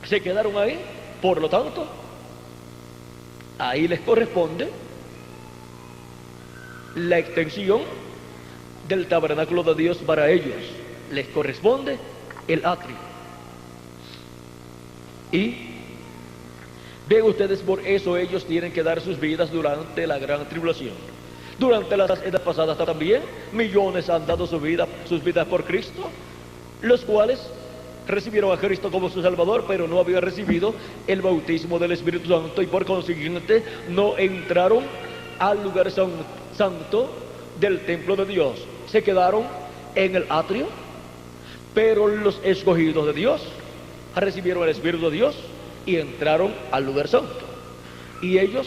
se quedaron ahí, por lo tanto, ahí les corresponde la extensión del tabernáculo de Dios para ellos. Les corresponde el atrio. Y ven ustedes, por eso ellos tienen que dar sus vidas durante la gran tribulación. Durante las edades pasadas también millones han dado sus vidas por Cristo, los cuales recibieron a Cristo como su Salvador, pero no habían recibido el bautismo del Espíritu Santo, y por consiguiente no entraron al lugar santo del templo de Dios. Se quedaron en el atrio, pero los escogidos de Dios recibieron el Espíritu de Dios y entraron al lugar santo. Y ellos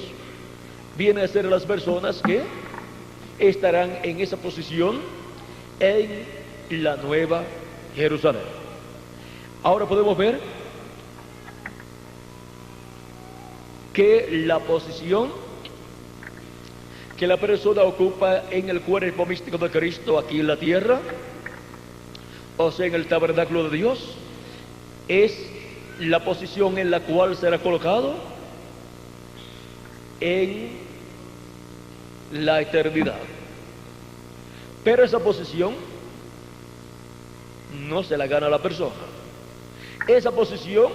vienen a ser las personas que estarán en esa posición en la Nueva Jerusalén. Ahora podemos ver que la posición que la persona ocupa en el cuerpo místico de Cristo aquí en la tierra, o sea, en el tabernáculo de Dios, es la posición en la cual será colocado en la eternidad. Pero esa posición no se la gana la persona. Esa posición,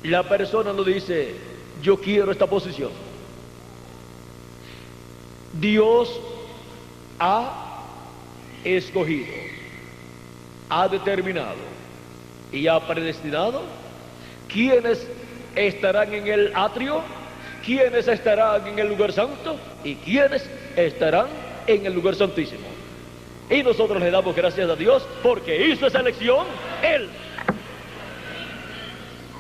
la persona no dice: yo quiero esta posición. Dios ha escogido ha determinado y ha predestinado quiénes estarán en el atrio, quiénes estarán en el lugar santo y quiénes estarán en el lugar santísimo. Y nosotros le damos gracias a Dios porque hizo esa elección Él.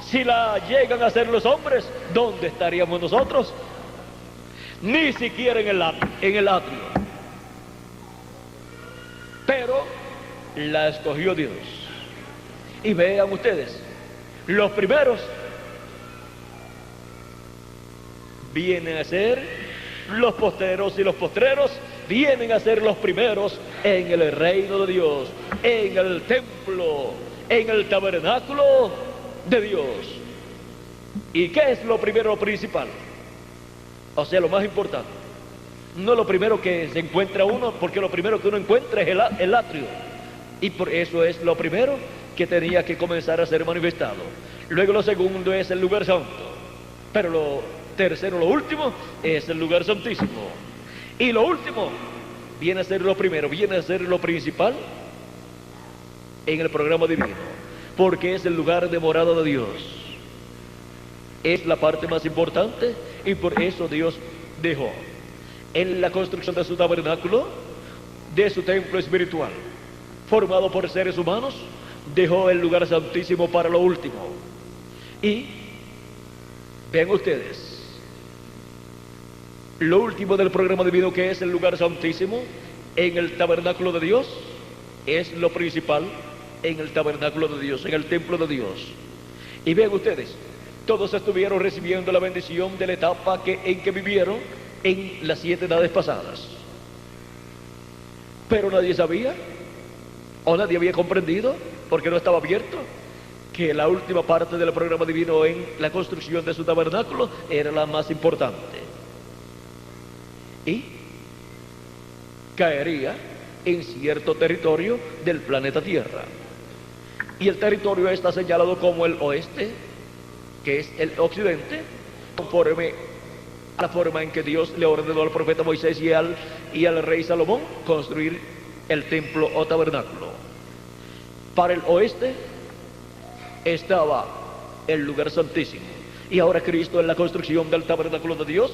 Si la llegan a hacer los hombres, ¿dónde estaríamos nosotros? Ni siquiera en el atrio. Pero la escogió Dios. Y vean ustedes, los primeros vienen a ser los posteros y los postreros vienen a ser los primeros en el reino de Dios, en el templo, en el tabernáculo de Dios. ¿Y qué es lo primero, lo principal? O sea, lo más importante. No lo primero que se encuentra uno, porque lo primero que uno encuentra es el atrio. Y por eso es lo primero que tenía que comenzar a ser manifestado. Luego lo segundo es el lugar santo. Pero lo tercero, lo último, es el lugar santísimo. Y lo último viene a ser lo primero, viene a ser lo principal en el programa divino. Porque es el lugar de morada de Dios. Es la parte más importante y por eso Dios dejó en la construcción de su tabernáculo, de su templo espiritual, formado por seres humanos, dejó el lugar santísimo para lo último. Y vean ustedes, lo último del programa divino, que es el lugar santísimo en el tabernáculo de Dios, es lo principal en el tabernáculo de Dios, en el templo de Dios. Y vean ustedes, todos estuvieron recibiendo la bendición de la etapa en que vivieron en las 7 edades pasadas. Pero nadie sabía, o nadie había comprendido, porque no estaba abierto, que la última parte del programa divino en la construcción de su tabernáculo era la más importante. Y caería en cierto territorio del planeta Tierra. Y el territorio está señalado como el oeste, que es el occidente, conforme a la forma en que Dios le ordenó al profeta Moisés y al rey Salomón construir el templo o tabernáculo. Para el oeste estaba el lugar santísimo. Y ahora Cristo, en la construcción del tabernáculo de Dios,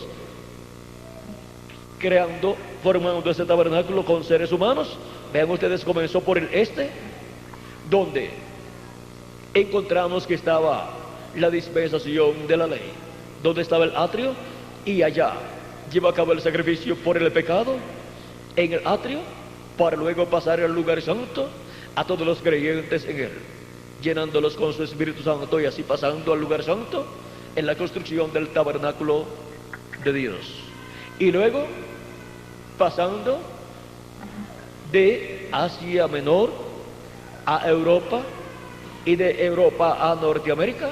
formando ese tabernáculo con seres humanos, vean ustedes, comenzó por el este, donde encontramos que estaba la dispensación de la ley, donde estaba el atrio, y allá lleva a cabo el sacrificio por el pecado en el atrio, para luego pasar al lugar santo a todos los creyentes en él, llenándolos con su Espíritu Santo y así pasando al lugar santo en la construcción del tabernáculo de Dios. Y luego pasando de Asia Menor a Europa y de Europa a Norteamérica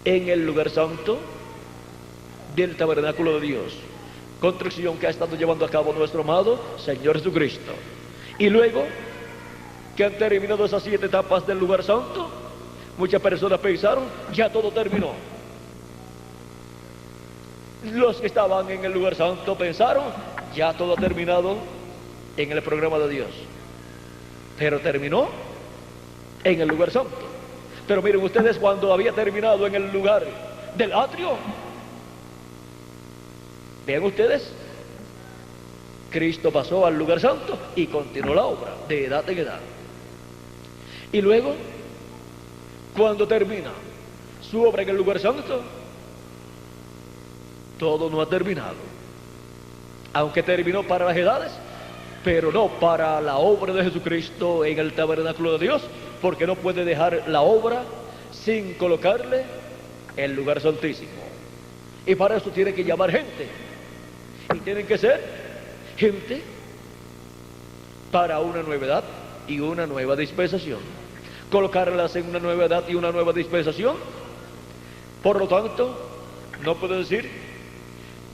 en el lugar santo del tabernáculo de Dios, construcción que ha estado llevando a cabo nuestro amado Señor Jesucristo. Y luego que han terminado esas 7 etapas del lugar santo, muchas personas pensaron, ya todo terminó. Los que estaban en el lugar santo pensaron, ya todo ha terminado en el programa de Dios. Pero terminó en el lugar santo. Pero miren ustedes, cuando había terminado en el lugar del atrio, vean ustedes, Cristo pasó al lugar santo y continuó la obra de edad en edad. Y luego, cuando termina su obra en el lugar santo, todo no ha terminado. Aunque terminó para las edades, pero no para la obra de Jesucristo en el tabernáculo de Dios, porque no puede dejar la obra sin colocarle el lugar santísimo. Y para eso tiene que llamar gente. Y tienen que ser gente para una nueva edad y una nueva dispensación. Colocarlas en una nueva edad y una nueva dispensación. Por lo tanto, no puedo decir,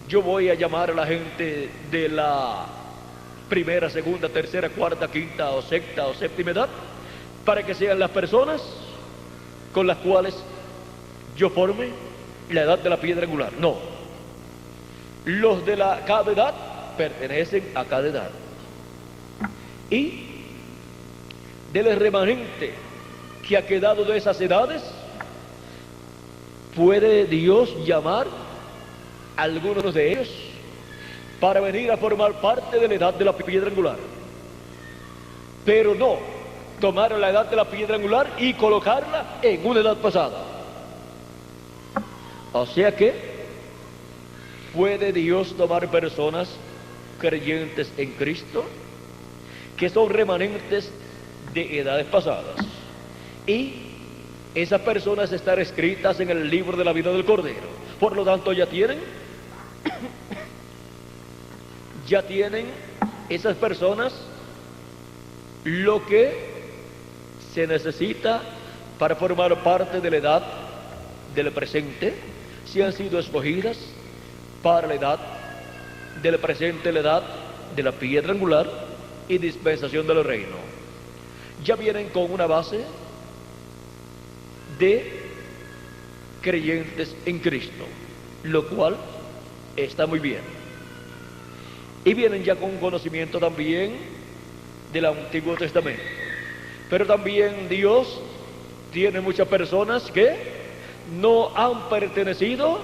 yo voy a llamar a la gente de la primera, segunda, tercera, cuarta, quinta o sexta o séptima edad para que sean las personas con las cuales yo forme la edad de la piedra angular. No. Los de cada edad pertenecen a cada edad. Y del remanente que ha quedado de esas edades, puede Dios llamar a algunos de ellos para venir a formar parte de la edad de la piedra angular, pero no tomar la edad de la piedra angular y colocarla en una edad pasada. O sea que puede Dios tomar personas creyentes en Cristo que son remanentes de edades pasadas, y esas personas están escritas en el libro de la vida del Cordero. Por lo tanto, ya tienen esas personas lo que se necesita para formar parte de la edad del presente, si han sido escogidas para la edad del presente, la edad de la piedra angular y dispensación del reino. Ya vienen con una base de creyentes en Cristo, lo cual está muy bien. Y vienen ya con conocimiento también del Antiguo Testamento. Pero también Dios tiene muchas personas que no han pertenecido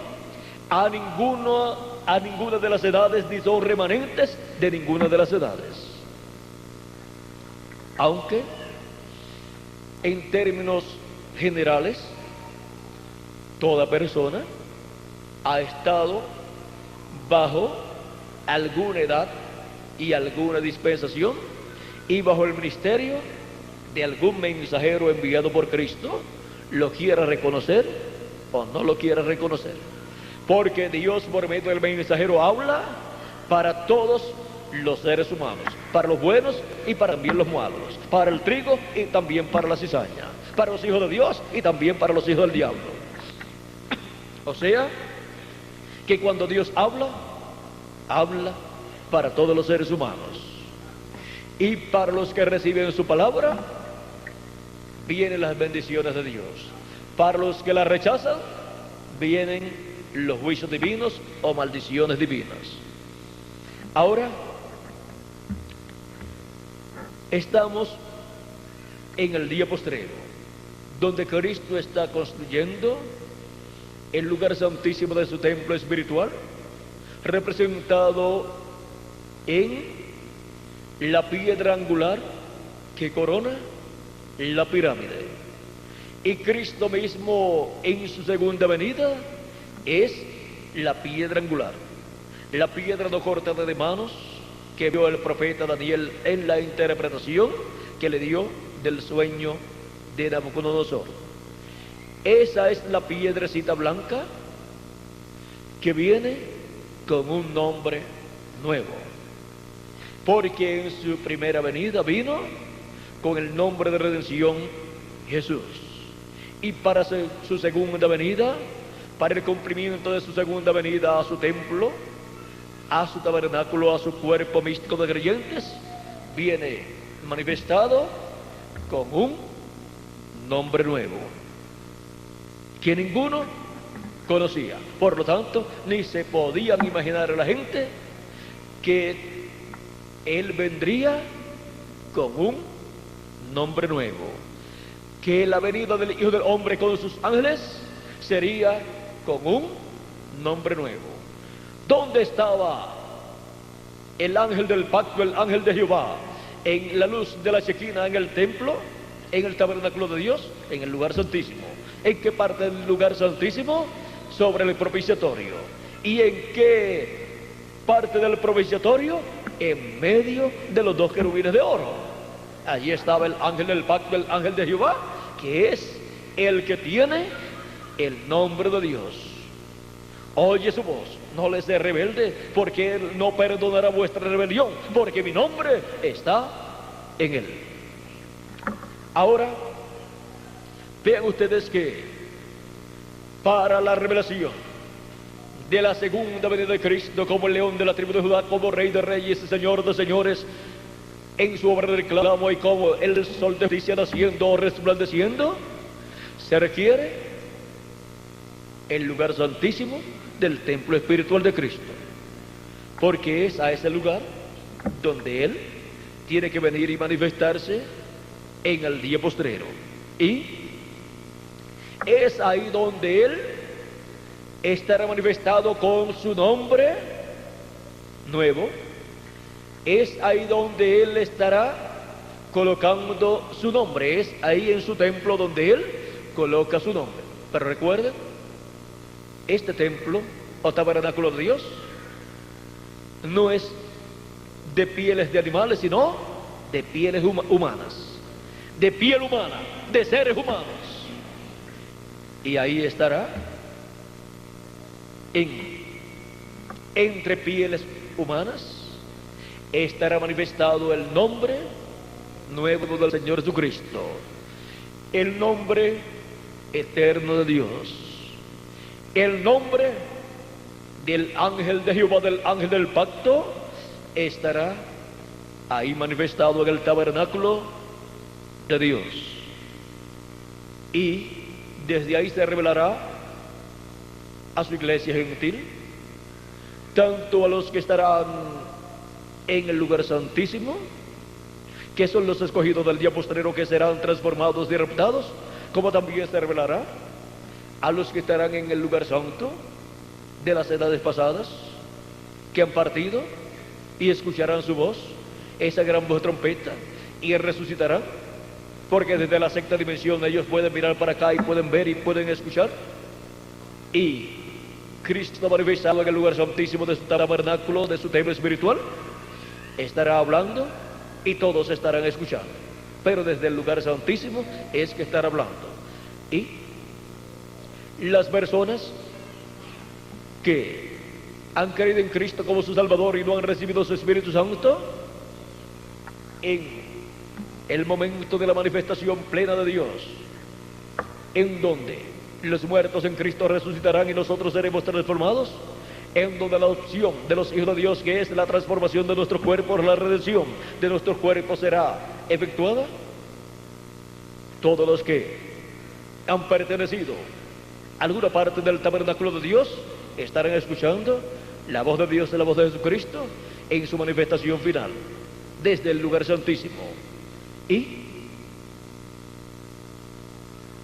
a ninguna de las edades, ni son remanentes de ninguna de las edades. Aunque en términos generales, toda persona ha estado bajo alguna edad y alguna dispensación, y bajo el ministerio de algún mensajero enviado por Cristo, lo quiera reconocer o no lo quiera reconocer, porque Dios por medio del mensajero habla para todos los seres humanos, para los buenos y para también los malos, para el trigo y también para la cizaña, para los hijos de Dios y también para los hijos del diablo. O sea, que cuando Dios habla para todos los seres humanos, y para los que reciben su palabra vienen las bendiciones de Dios. Para los que la rechazan vienen los juicios divinos o maldiciones divinas. Ahora estamos en el día postrero, donde Cristo está construyendo el lugar santísimo de su templo espiritual, representado en la piedra angular que corona la pirámide. Y Cristo mismo en su segunda venida es la piedra angular, la piedra no cortada de manos que vio el profeta Daniel en la interpretación que le dio del sueño de Nabucodonosor. Esa es la piedrecita blanca que viene con un nombre nuevo, porque en su primera venida vino con el nombre de redención Jesús, y para su segunda venida, para el cumplimiento de su segunda venida a su templo, a su tabernáculo, a su cuerpo místico de creyentes, viene manifestado con un nombre nuevo que ninguno conocía. Por lo tanto, ni se podían imaginar a la gente que Él vendría con un nombre nuevo, que la venida del Hijo del Hombre con sus ángeles sería con un nombre nuevo. ¿Dónde estaba el ángel del pacto, el ángel de Jehová? En la luz de la Shekinah, en el templo, en el tabernáculo de Dios, en el lugar santísimo. ¿En qué parte del lugar santísimo? Sobre el propiciatorio. ¿Y en qué parte del propiciatorio? En medio de los dos querubines de oro. Allí estaba el ángel del pacto, el ángel de Jehová, que es el que tiene el nombre de Dios. Oye su voz, no les sea rebelde, porque Él no perdonará vuestra rebelión, porque mi nombre está en Él. Ahora, vean ustedes que para la revelación de la segunda venida de Cristo como el león de la tribu de Judá, como Rey de reyes y Señor de señores, en su obra de reclamo, y como el sol de justicia naciendo o resplandeciendo, se requiere el lugar santísimo del templo espiritual de Cristo, porque es a ese lugar donde Él tiene que venir y manifestarse en el día postrero. Y es ahí donde Él estará manifestado con su nombre nuevo. Es ahí donde Él estará colocando su nombre. Es ahí en su templo donde Él coloca su nombre. Pero recuerden, este templo o tabernáculo de Dios no es de pieles de animales, sino de pieles humanas, de piel humana, de seres humanos. Y ahí estará entre pieles humanas, estará manifestado el nombre nuevo del Señor Jesucristo, el nombre eterno de Dios, el nombre del ángel de Jehová, del ángel del pacto, estará ahí manifestado en el tabernáculo de Dios. Y desde ahí se revelará a su iglesia gentil, tanto a los que estarán en el lugar santísimo, que son los escogidos del día postrero, que serán transformados y raptados, como también se revelará a los que estarán en el lugar santo de las edades pasadas, que han partido y escucharán su voz, esa gran voz de trompeta, y resucitarán, porque desde la sexta dimensión ellos pueden mirar para acá y pueden ver y pueden escuchar. Y Cristo manifestado en el lugar santísimo de su tabernáculo, de su templo espiritual, estará hablando y todos estarán escuchando. Pero desde el lugar santísimo es que estará hablando. Y las personas que han creído en Cristo como su Salvador y no han recibido su Espíritu Santo, en el momento de la manifestación plena de Dios, en donde los muertos en Cristo resucitarán y nosotros seremos transformados, en donde la opción de los hijos de Dios, que es la transformación de nuestros cuerpos, la redención de nuestros cuerpos, será efectuada, todos los que han pertenecido a alguna parte del tabernáculo de Dios estarán escuchando la voz de Dios, la voz de Jesucristo, en su manifestación final, desde el lugar santísimo. Y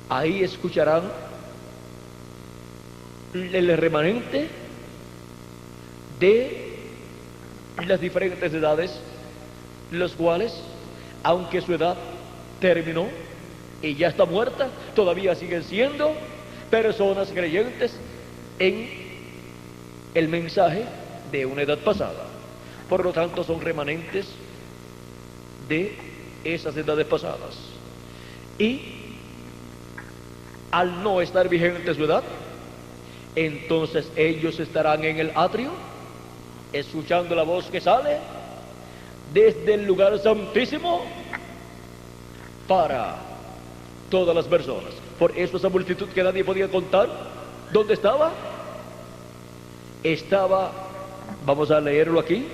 ahí escucharán el remanente de las diferentes edades, los cuales, aunque su edad terminó y ya está muerta, todavía siguen siendo personas creyentes en el mensaje de una edad pasada. Por lo tanto, son remanentes de esas edades pasadas. Y al no estar vigente su edad, entonces ellos estarán en el atrio, escuchando la voz que sale desde el lugar santísimo para todas las personas. Por eso esa multitud que nadie podía contar, ¿dónde estaba? Estaba, vamos a leerlo aquí.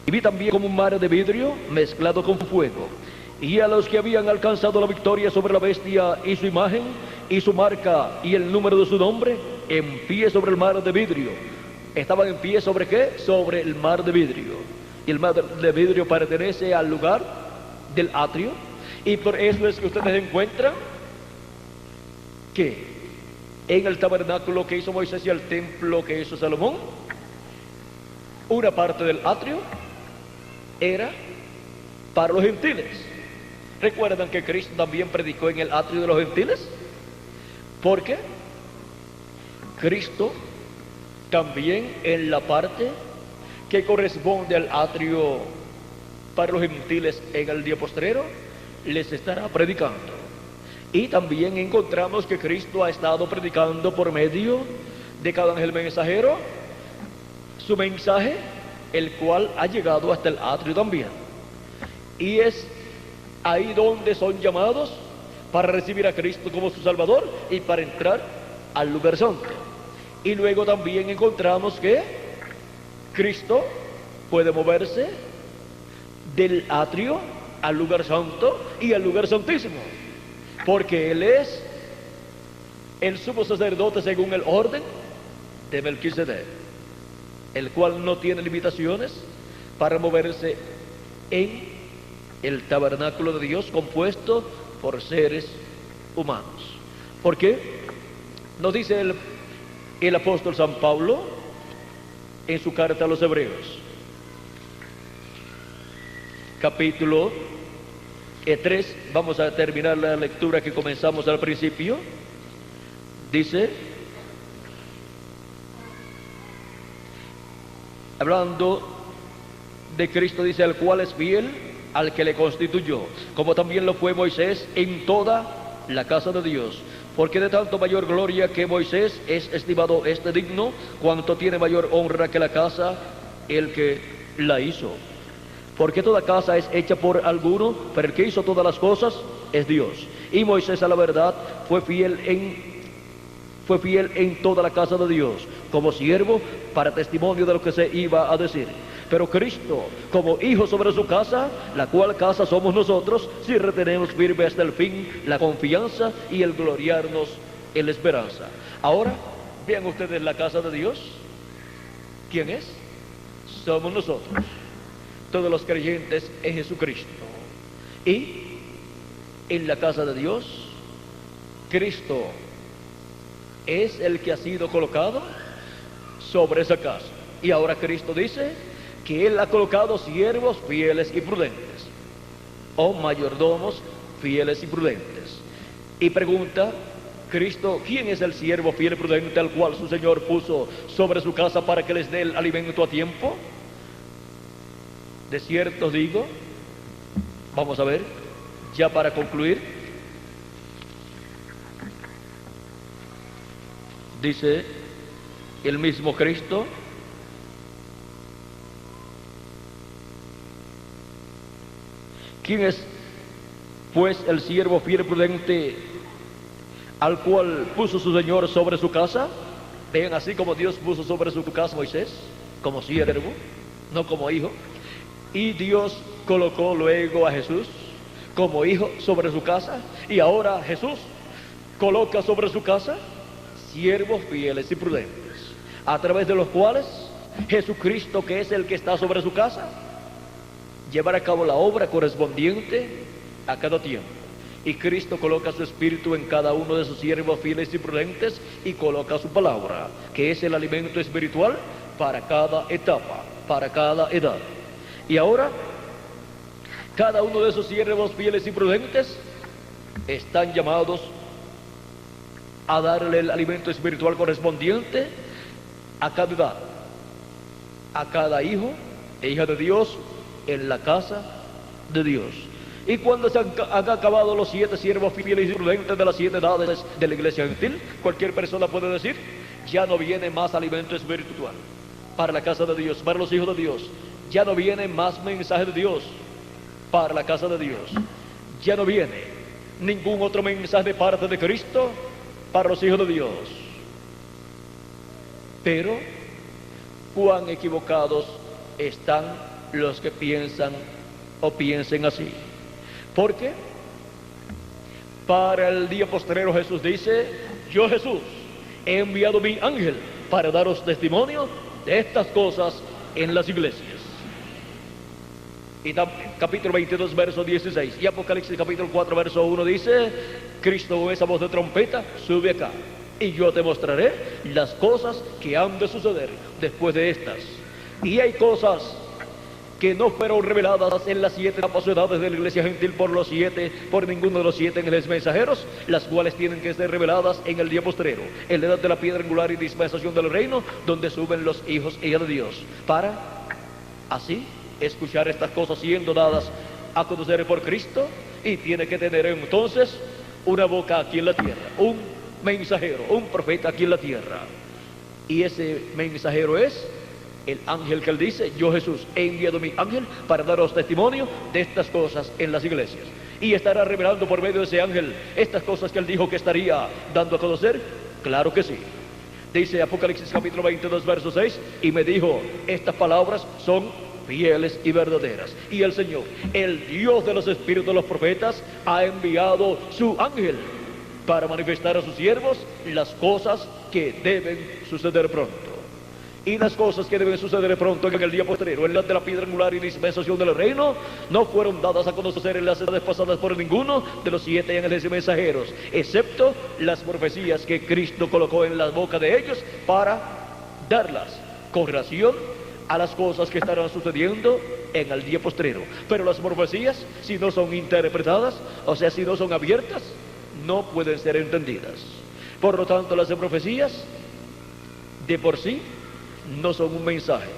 Y vi también como un mar de vidrio mezclado con fuego, y a los que habían alcanzado la victoria sobre la bestia y su imagen y su marca y el número de su nombre, en pie sobre el mar de vidrio. ¿Estaban en pie sobre qué? Sobre el mar de vidrio. Y el mar de vidrio pertenece al lugar del atrio, y por eso es que ustedes encuentran que en el tabernáculo que hizo Moisés y el templo que hizo Salomón, una parte del atrio era para los gentiles. ¿Recuerdan que Cristo también predicó en el atrio de los gentiles? Porque Cristo también en la parte que corresponde al atrio para los gentiles en el día postrero les estará predicando. Y también encontramos que Cristo ha estado predicando por medio de cada ángel mensajero su mensaje, el cual ha llegado hasta el atrio también. Y es ahí donde son llamados para recibir a Cristo como su Salvador y para entrar al lugar santo. Y luego también encontramos que Cristo puede moverse del atrio al lugar santo y al lugar santísimo, porque Él es el sumo sacerdote según el orden de Melquisedec, el cual no tiene limitaciones para moverse en el tabernáculo de Dios compuesto por seres humanos. ¿Por qué? Nos dice el apóstol San Pablo en su carta a los Hebreos, capítulo 3, vamos a terminar la lectura que comenzamos al principio. Dice, hablando de Cristo, dice, el cual es fiel al que le constituyó, como también lo fue Moisés en toda la casa de Dios. Porque de tanto mayor gloria que Moisés es estimado este digno, cuanto tiene mayor honra que la casa el que la hizo. Porque toda casa es hecha por alguno, pero el que hizo todas las cosas es Dios. Y Moisés, a la verdad, fue fiel en toda la casa de Dios, como siervo para testimonio de lo que se iba a decir. Pero Cristo, como hijo sobre su casa, la cual casa somos nosotros, si retenemos firme hasta el fin la confianza y el gloriarnos en la esperanza. Ahora, vean ustedes la casa de Dios. ¿Quién es? Somos nosotros, todos los creyentes en Jesucristo. Y en la casa de Dios, Cristo es el que ha sido colocado sobre esa casa. Y ahora Cristo dice que Él ha colocado siervos fieles y prudentes, o mayordomos fieles y prudentes. Y pregunta Cristo, ¿quién es el siervo fiel y prudente al cual su Señor puso sobre su casa para que les dé el alimento a tiempo? De cierto os digo, vamos a ver, ya para concluir, dice el mismo Cristo, ¿quién es pues el siervo fiel y prudente al cual puso su Señor sobre su casa? Vean, así como Dios puso sobre su casa a Moisés como siervo, no como hijo, y Dios colocó luego a Jesús como hijo sobre su casa, y ahora Jesús coloca sobre su casa siervos fieles y prudentes, a través de los cuales Jesucristo, que es el que está sobre su casa, llevará a cabo la obra correspondiente a cada tiempo. Y Cristo coloca su espíritu en cada uno de sus siervos fieles y prudentes, y coloca su palabra, que es el alimento espiritual para cada etapa, para cada edad. Y ahora, cada uno de esos siervos fieles y prudentes están llamados a darle el alimento espiritual correspondiente a cada edad, a cada hijo e hija de Dios en la casa de Dios. Y cuando se han acabado los 7 siervos fieles y prudentes de las 7 edades de la iglesia gentil, cualquier persona puede decir, ya no viene más alimento espiritual para la casa de Dios, para los hijos de Dios. Ya no viene más mensaje de Dios para la casa de Dios. Ya no viene ningún otro mensaje de parte de Cristo para los hijos de Dios. Pero cuán equivocados están los que piensan o piensen así. Porque para el día postrero Jesús dice, yo Jesús he enviado mi ángel para daros testimonio de estas cosas en las iglesias. Y capítulo 22 verso 16, y Apocalipsis capítulo 4 verso 1 dice, Cristo con esa voz de trompeta sube acá, y yo te mostraré las cosas que han de suceder después de estas. Y hay cosas que no fueron reveladas en las 7 etapas o edades de la iglesia gentil por ninguno de los 7 ángeles mensajeros, las cuales tienen que ser reveladas en el día postrero, en la edad de la piedra angular y dispensación del reino, donde suben los hijos y hijas de Dios, para así escuchar estas cosas siendo dadas a conocer por Cristo. Y tiene que tener entonces una boca aquí en la tierra, un mensajero, un profeta aquí en la tierra, y ese mensajero es el ángel que él dice, yo Jesús he enviado mi ángel para daros testimonio de estas cosas en las iglesias. Y estará revelando por medio de ese ángel estas cosas que él dijo que estaría dando a conocer. Claro que sí. Dice Apocalipsis capítulo 22 verso 6, y me dijo, estas palabras son fieles y verdaderas, y el Señor, el Dios de los espíritus de los profetas, ha enviado su ángel para manifestar a sus siervos las cosas que deben suceder pronto. Y las cosas que deben suceder pronto en el día posterior, en la de la piedra angular y dispensación del reino, no fueron dadas a conocer en las edades pasadas por ninguno de los 7 ángeles y mensajeros, excepto las profecías que Cristo colocó en la boca de ellos para darlas con relación a las cosas que estarán sucediendo en el día posterior. Pero las profecías, si no son interpretadas, o sea, si no son abiertas, no pueden ser entendidas. Por lo tanto, las profecías de por sí no son un mensaje,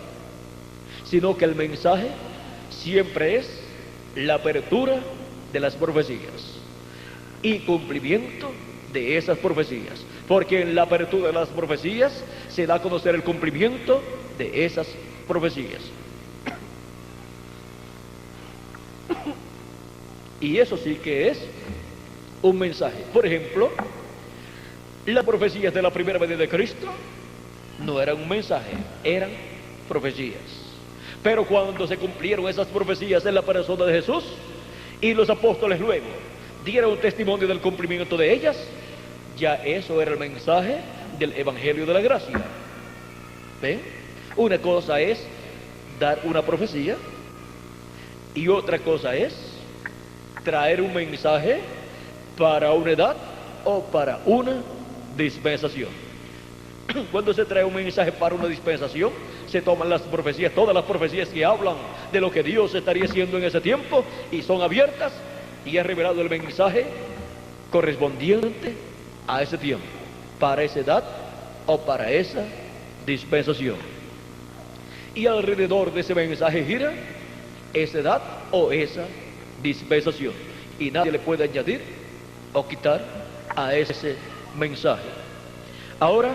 sino que el mensaje siempre es la apertura de las profecías y cumplimiento de esas profecías, porque en la apertura de las profecías se da a conocer el cumplimiento de esas profecías. Y eso sí que es un mensaje. Por ejemplo, las profecías de la primera venida de Cristo no eran un mensaje, eran profecías. Pero cuando se cumplieron esas profecías en la persona de Jesús, y los apóstoles luego dieron testimonio del cumplimiento de ellas, ya eso era el mensaje del Evangelio de la Gracia. ¿Ven? Una cosa es dar una profecía y otra cosa es traer un mensaje para una edad o para una dispensación. Cuando se trae un mensaje para una dispensación, se toman las profecías, todas las profecías que hablan de lo que Dios estaría haciendo en ese tiempo, y son abiertas, y es revelado el mensaje correspondiente a ese tiempo, para esa edad o para esa dispensación. Y alrededor de ese mensaje gira esa edad o esa dispensación, y nadie le puede añadir o quitar a ese mensaje. Ahora,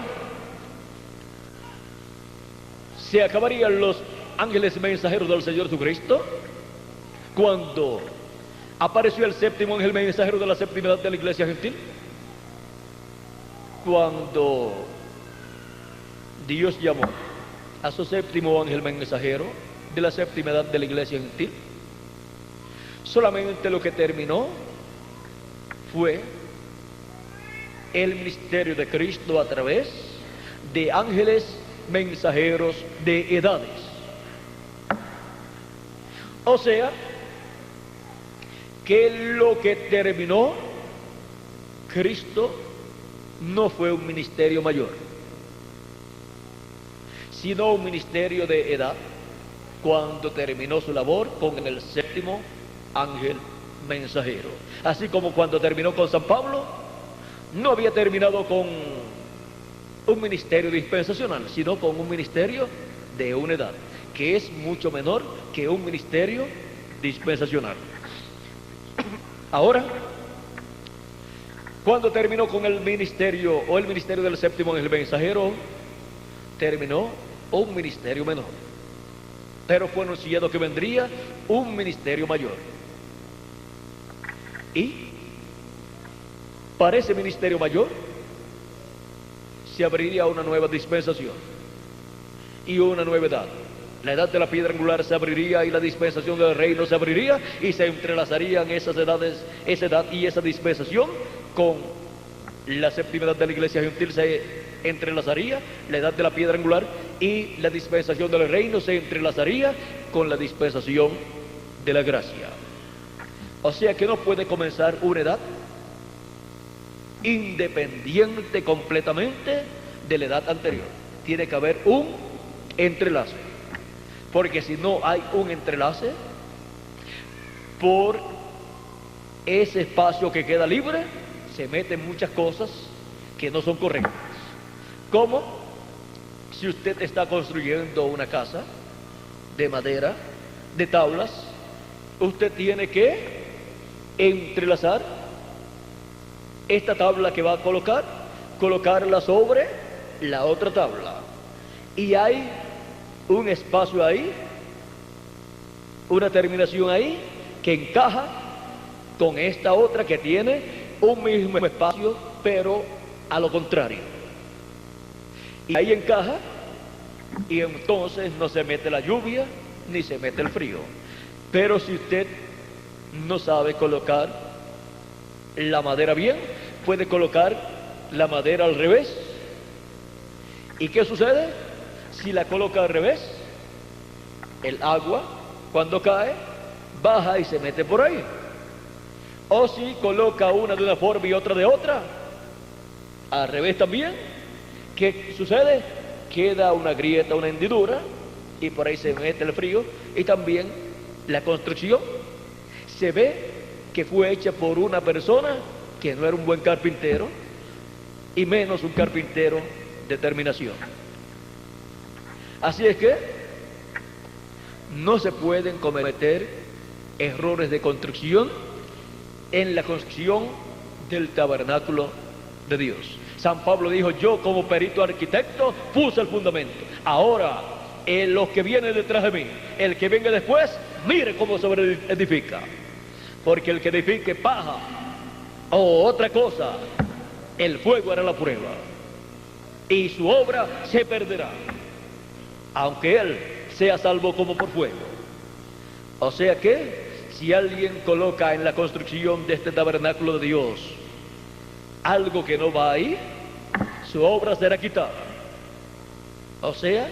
se acabarían los ángeles mensajeros del Señor Jesucristo cuando apareció el séptimo ángel mensajero de la séptima edad de la iglesia gentil. Cuando Dios llamó a su séptimo ángel mensajero de la séptima edad de la iglesia gentil, solamente lo que terminó fue el ministerio de Cristo a través de ángeles mensajeros de edades. O sea, que lo que terminó Cristo no fue un ministerio mayor, sino un ministerio de edad, cuando terminó su labor con el séptimo ángel mensajero. Así como cuando terminó con San Pablo, no había terminado con un ministerio dispensacional, sino con un ministerio de una edad, que es mucho menor que un ministerio dispensacional. Ahora, cuando terminó con el ministerio, o el ministerio del séptimo ángel mensajero, terminó un ministerio menor, pero fue anunciado que vendría un ministerio mayor. Y para ese ministerio mayor se abriría una nueva dispensación y una nueva edad. La edad de la piedra angular se abriría y la dispensación del reino se abriría, y se entrelazarían esas edades, esa edad y esa dispensación con la séptima edad de la iglesia gentil. Se entrelazaría la edad de la piedra angular, y la dispensación del reino se entrelazaría con la dispensación de la gracia. O sea que no puede comenzar una edad independiente completamente de la edad anterior. Tiene que haber un entrelace, porque si no hay un entrelace, por ese espacio que queda libre se meten muchas cosas que no son correctas. Como si usted está construyendo una casa de madera, de tablas, usted tiene que entrelazar esta tabla que va a colocarla sobre la otra tabla, y hay un espacio ahí, una terminación ahí que encaja con esta otra que tiene un mismo espacio, pero a lo contrario, y ahí encaja, y entonces no se mete la lluvia ni se mete el frío. Pero si usted no sabe colocar la madera bien, puede colocar la madera al revés, ¿y qué sucede? Si la coloca al revés, el agua, cuando cae, baja y se mete por ahí. O si coloca una de una forma y otra de otra, al revés también, ¿qué sucede? Queda una grieta, una hendidura, y por ahí se mete el frío. Y también la construcción se ve que fue hecha por una persona que no era un buen carpintero, y menos un carpintero de terminación. Así es que no se pueden cometer errores de construcción en la construcción del tabernáculo de Dios. San Pablo dijo: yo como perito arquitecto puse el fundamento. Ahora, los que vienen detrás de mí, el que venga después, mire cómo se edifica. Porque el que edifique paja o otra cosa, el fuego hará la prueba, y su obra se perderá, aunque él sea salvo como por fuego. O sea que, si alguien coloca en la construcción de este tabernáculo de Dios algo que no va ahí, su obra será quitada. O sea,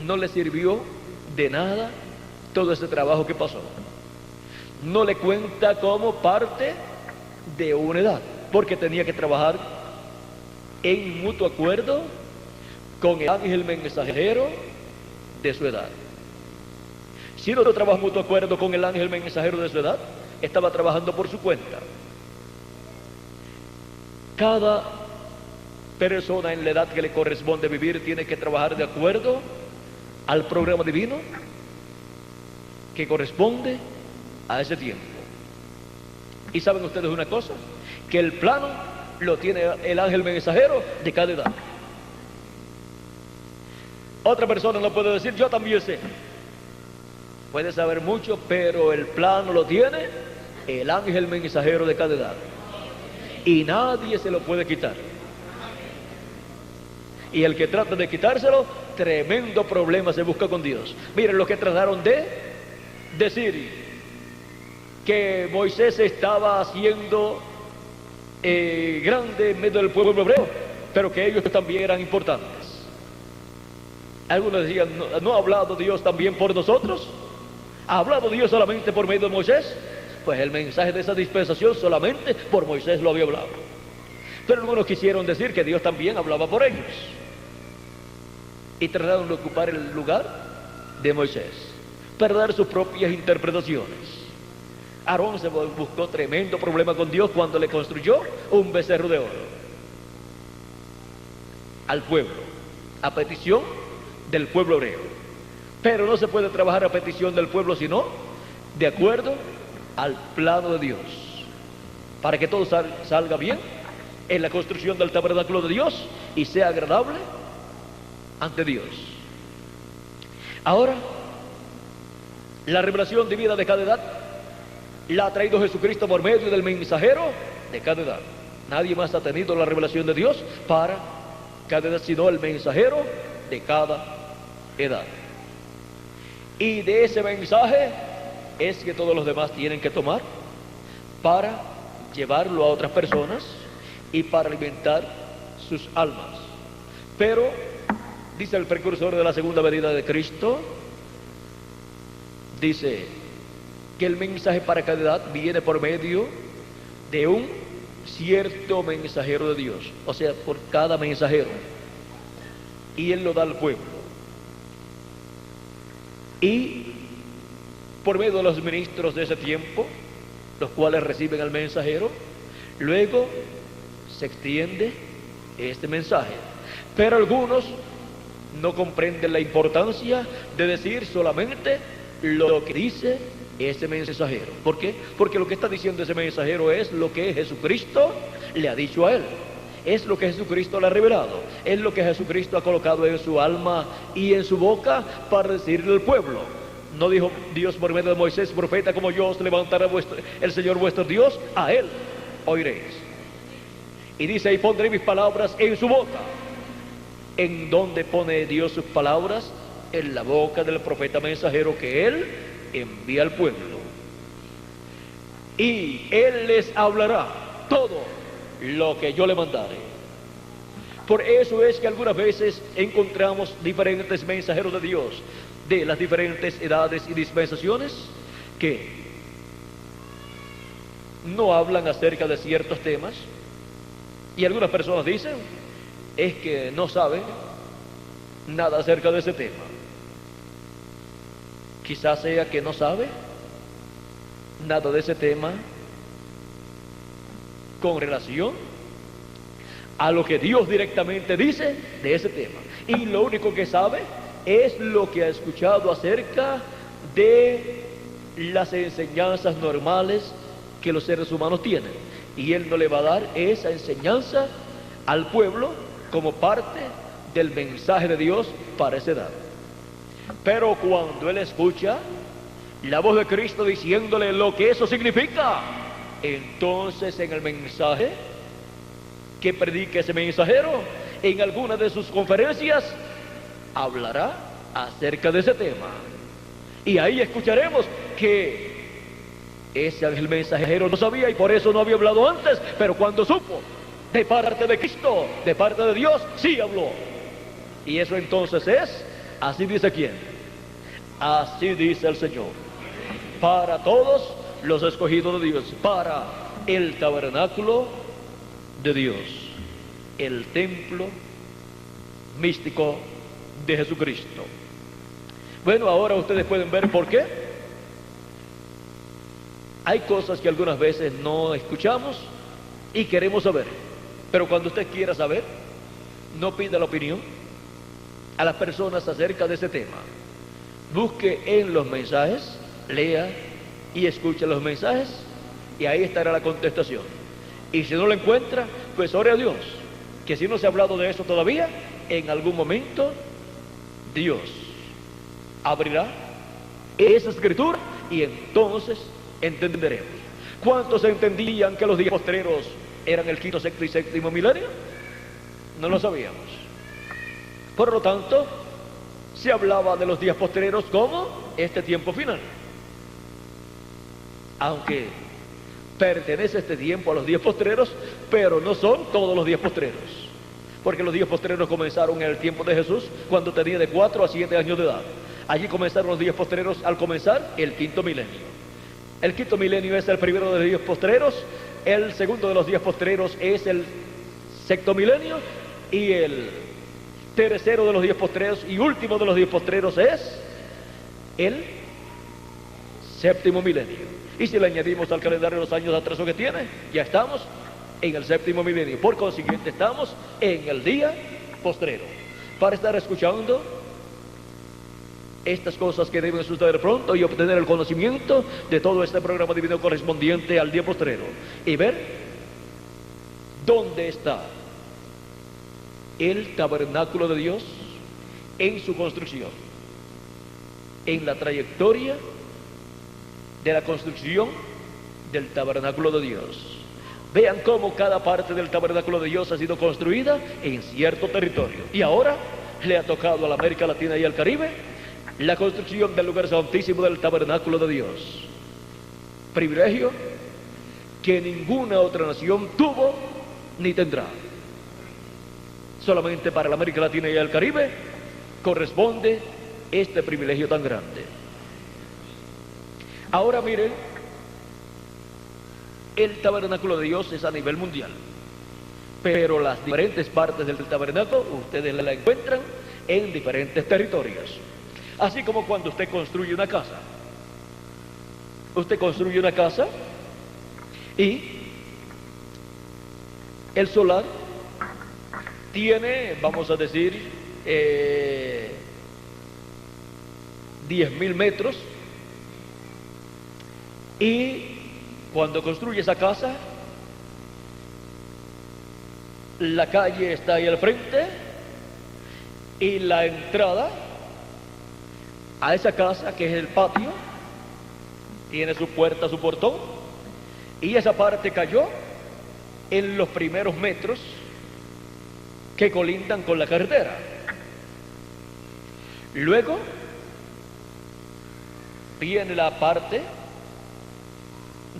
no le sirvió de nada todo ese trabajo que pasó. No le cuenta como parte de una edad, porque tenía que trabajar en mutuo acuerdo con el ángel mensajero de su edad. Si no trabaja en mutuo acuerdo con el ángel mensajero de su edad, estaba trabajando por su cuenta. Cada persona en la edad que le corresponde vivir tiene que trabajar de acuerdo al programa divino que corresponde a ese tiempo. Y saben ustedes una cosa, que el plano lo tiene el ángel mensajero de cada edad. Otra persona no puede decir: yo también sé. Puede saber mucho, pero el plano lo tiene el ángel mensajero de cada edad, y nadie se lo puede quitar. Y el que trata de quitárselo, tremendo problema se busca con Dios. Miren lo que trataron de decir: que Moisés estaba haciendo grande en medio del pueblo hebreo, pero que ellos también eran importantes. Algunos decían: ¿no ha hablado Dios también por nosotros? ¿Ha hablado Dios solamente por medio de Moisés? Pues el mensaje de esa dispensación solamente por Moisés lo había hablado. Pero algunos quisieron decir que Dios también hablaba por ellos, y trataron de ocupar el lugar de Moisés para dar sus propias interpretaciones. Aarón se buscó tremendo problema con Dios cuando le construyó un becerro de oro al pueblo, a petición del pueblo hebreo. Pero no se puede trabajar a petición del pueblo, sino de acuerdo al plano de Dios, para que todo salga bien en la construcción del tabernáculo de Dios y sea agradable ante Dios. Ahora, la revelación divina de cada edad la ha traído Jesucristo por medio del mensajero de cada edad. Nadie más ha tenido la revelación de Dios para cada edad, sino el mensajero de cada edad. Y de ese mensaje es que todos los demás tienen que tomar para llevarlo a otras personas y para alimentar sus almas. Pero, dice el precursor de la segunda venida de Cristo, dice que el mensaje para cada edad viene por medio de un cierto mensajero de Dios, o sea, por cada mensajero, y él lo da al pueblo. Y por medio de los ministros de ese tiempo, los cuales reciben al mensajero, luego se extiende este mensaje. Pero algunos no comprenden la importancia de decir solamente lo que dice ese mensajero. ¿Por qué? Porque lo que está diciendo ese mensajero es lo que Jesucristo le ha dicho a él, es lo que Jesucristo le ha revelado, es lo que Jesucristo ha colocado en su alma y en su boca para decirle al pueblo. No dijo Dios por medio de Moisés, profeta, como yo os levantará el Señor vuestro Dios, a él oiréis. Y dice: y pondré mis palabras en su boca. ¿En dónde pone Dios sus palabras? En la boca del profeta mensajero que él envía al pueblo. Y él les hablará todo lo que yo le mandare. Por eso es que algunas veces encontramos diferentes mensajeros de Dios de las diferentes edades y dispensaciones que no hablan acerca de ciertos temas, y algunas personas dicen es que no saben nada acerca de ese tema. Quizás sea que no sabe nada de ese tema con relación a lo que Dios directamente dice de ese tema, y lo único que sabe es lo que ha escuchado acerca de las enseñanzas normales que los seres humanos tienen, y Él no le va a dar esa enseñanza al pueblo como parte del mensaje de Dios para esa edad. Pero cuando Él escucha la voz de Cristo diciéndole lo que eso significa, entonces en el mensaje que predique ese mensajero, en alguna de sus conferencias, hablará acerca de ese tema. Y ahí escucharemos que ese ángel mensajero no sabía y por eso no había hablado antes, pero cuando supo de parte de Cristo, de parte de Dios, sí habló. Y eso entonces es, así dice quién, así dice el Señor, para todos los escogidos de Dios, para el tabernáculo de Dios, el templo místico de Jesucristo. Bueno, ahora ustedes pueden ver por qué. Hay cosas que algunas veces no escuchamos y queremos saber, pero cuando usted quiera saber, no pida la opinión a las personas acerca de ese tema. Busque en los mensajes, lea y escuche los mensajes, y ahí estará la contestación. Y si no lo encuentra, pues ore a Dios, que si no se ha hablado de eso todavía, en algún momento Dios abrirá esa escritura y entonces entenderemos. ¿Cuántos entendían que los días postreros eran el quinto, sexto y séptimo milenio? No lo sabíamos. Por lo tanto, se hablaba de los días postreros como este tiempo final. Aunque pertenece este tiempo a los días postreros, pero no son todos los días postreros, porque los días postreros comenzaron en el tiempo de Jesús, cuando tenía de 4 a 7 años de edad. Allí comenzaron los días postreros al comenzar el quinto milenio. El quinto milenio es el primero de los días postreros, el segundo de los días postreros es el sexto milenio, y el tercero de los días postreros y último de los días postreros es el séptimo milenio. Y si le añadimos al calendario los años de atraso que tiene, ya estamos en el séptimo milenio. Por consiguiente, estamos en el día postrero. Para estar escuchando estas cosas que deben suceder pronto y obtener el conocimiento de todo este programa divino correspondiente al día postrero, y ver dónde está el tabernáculo de Dios en su construcción, en la trayectoria de la construcción del tabernáculo de Dios. Vean cómo cada parte del tabernáculo de Dios ha sido construida en cierto territorio. Y ahora le ha tocado a la América Latina y al Caribe la construcción del lugar santísimo del tabernáculo de Dios. Privilegio que ninguna otra nación tuvo ni tendrá. Solamente para la América Latina y el Caribe corresponde este privilegio tan grande. Ahora miren, el tabernáculo de Dios es a nivel mundial, pero las diferentes partes del tabernáculo ustedes la encuentran en diferentes territorios. Así como cuando usted construye una casa. Usted construye una casa y el solar tiene, vamos a decir, 10.000 metros, y cuando construye esa casa, la calle está ahí al frente y la entrada a esa casa, que es el patio, tiene su puerta, su portón, y esa parte cayó en los primeros metros que colindan con la carretera. Luego viene la parte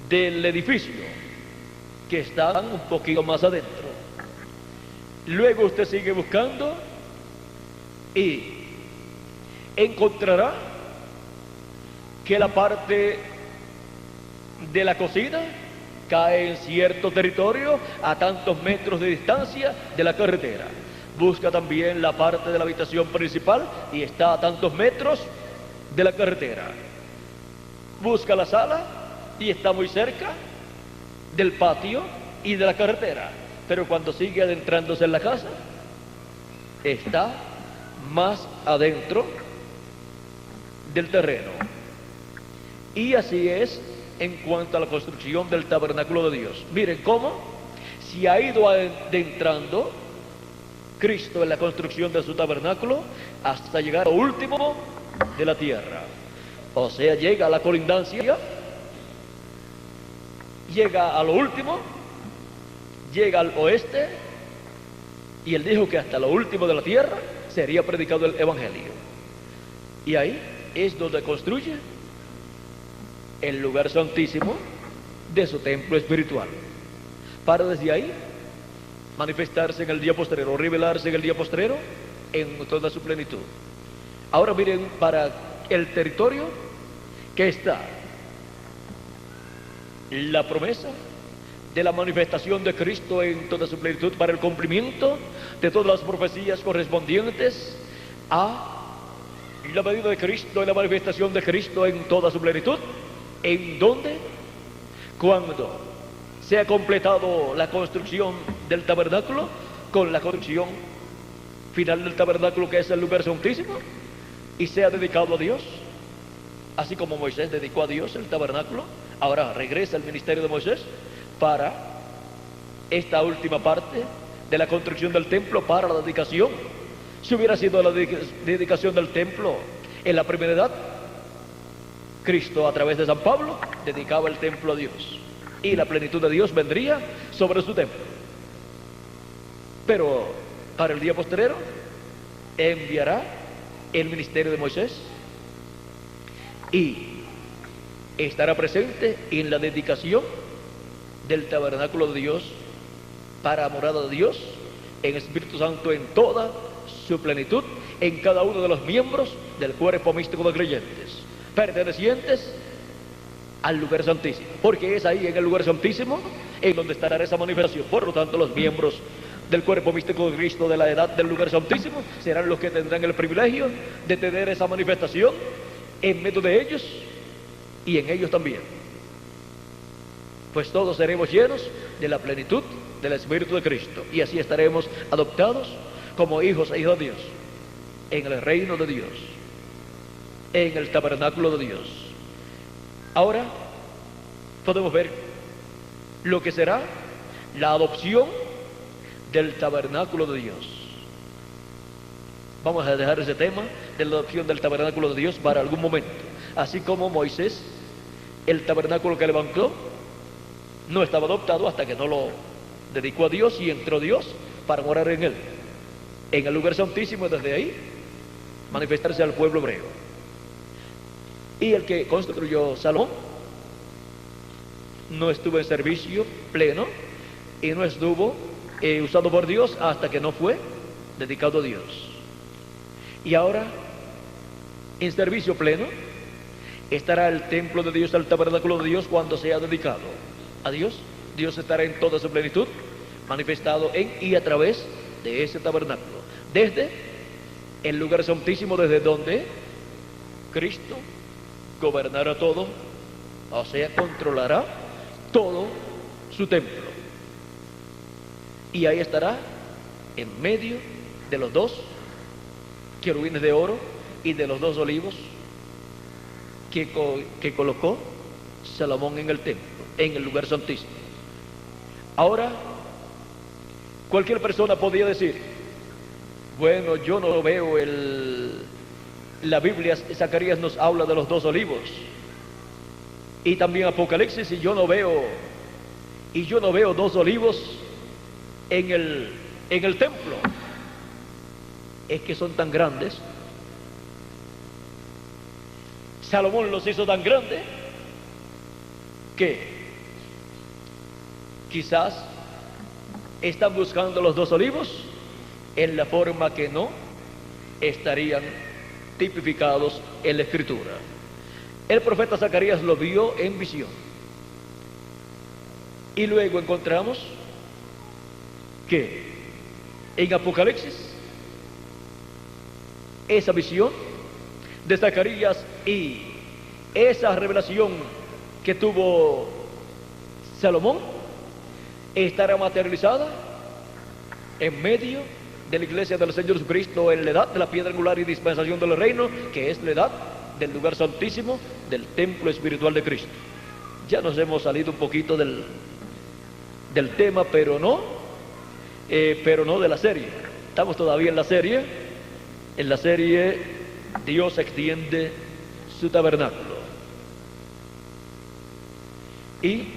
del edificio, que está un poquito más adentro, Luego usted sigue buscando y encontrará que la parte de la cocina cae en cierto territorio a tantos metros de distancia de la carretera. Busca también la parte de la habitación principal y está a tantos metros de la carretera. Busca la sala y está muy cerca del patio y de la carretera. Pero cuando sigue adentrándose en la casa, está más adentro del terreno. Y así es en cuanto a la construcción del tabernáculo de Dios. Miren cómo se ha ido adentrando Cristo en la construcción de su tabernáculo hasta llegar a lo último de la tierra. O sea, llega a la colindancia, llega a lo último, llega al oeste, y él dijo que hasta lo último de la tierra sería predicado el evangelio. Y ahí es donde construye el lugar santísimo de su templo espiritual, para desde ahí manifestarse en el día postrero, revelarse en el día postrero en toda su plenitud. Ahora miren, para el territorio que está la promesa de la manifestación de Cristo en toda su plenitud, para el cumplimiento de todas las profecías correspondientes a la venida de Cristo y la manifestación de Cristo en toda su plenitud. ¿En dónde? Cuando se ha completado la construcción del tabernáculo, con la construcción final del tabernáculo, que es el lugar santísimo, y se ha dedicado a Dios, así como Moisés dedicó a Dios el tabernáculo. Ahora regresa el ministerio de Moisés para esta última parte de la construcción del templo, para la dedicación. Si hubiera sido la dedicación del templo en la primera edad, Cristo a través de San Pablo dedicaba el templo a Dios y la plenitud de Dios vendría sobre su templo. Pero para el día postrero enviará el ministerio de Moisés y estará presente en la dedicación del tabernáculo de Dios para morada de Dios en Espíritu Santo en toda su plenitud, en cada uno de los miembros del cuerpo místico de creyentes pertenecientes al lugar santísimo, porque es ahí en el lugar santísimo en donde estará esa manifestación. Por lo tanto, los miembros del cuerpo místico de Cristo de la edad del lugar santísimo serán los que tendrán el privilegio de tener esa manifestación en medio de ellos y en ellos también, pues todos seremos llenos de la plenitud del Espíritu de Cristo, y así estaremos adoptados como hijos e hijas de Dios en el reino de Dios, en el tabernáculo de Dios. Ahora podemos ver lo que será la adopción del tabernáculo de Dios. Vamos a dejar ese tema de la adopción del tabernáculo de Dios para algún momento. Así como Moisés, el tabernáculo que levantó no estaba adoptado hasta que no lo dedicó a Dios y entró Dios para morar en él, en el lugar santísimo, desde ahí manifestarse al pueblo hebreo. Y el que construyó Salomón no estuvo en servicio pleno y no estuvo usado por Dios hasta que no fue dedicado a Dios. Y ahora, en servicio pleno, estará el templo de Dios, el tabernáculo de Dios, cuando sea dedicado a Dios. Dios estará en toda su plenitud, manifestado en y a través de ese tabernáculo, desde el lugar santísimo, desde donde Cristo gobernará todo, o sea, controlará todo su templo. Y ahí estará en medio de los dos querubines de oro y de los dos olivos que colocó Salomón en el templo, en el lugar santísimo. Ahora, cualquier persona podría decir: bueno, yo no veo la Biblia, Zacarías nos habla de los dos olivos, y también Apocalipsis, y yo no veo dos olivos en el templo. Es que son tan grandes, Salomón los hizo tan grandes, que quizás están buscando los dos olivos en la forma que no estarían tipificados en la Escritura. El profeta Zacarías lo vio en visión. Y luego encontramos que en Apocalipsis, esa visión de Zacarías y esa revelación que tuvo Salomón estará materializada en medio de la iglesia del Señor Jesucristo, en la edad de la piedra angular y dispensación del reino, que es la edad del lugar santísimo, del templo espiritual de Cristo. Ya nos hemos salido un poquito del tema, pero no de la serie. Estamos todavía en la serie Dios extiende su tabernáculo. Y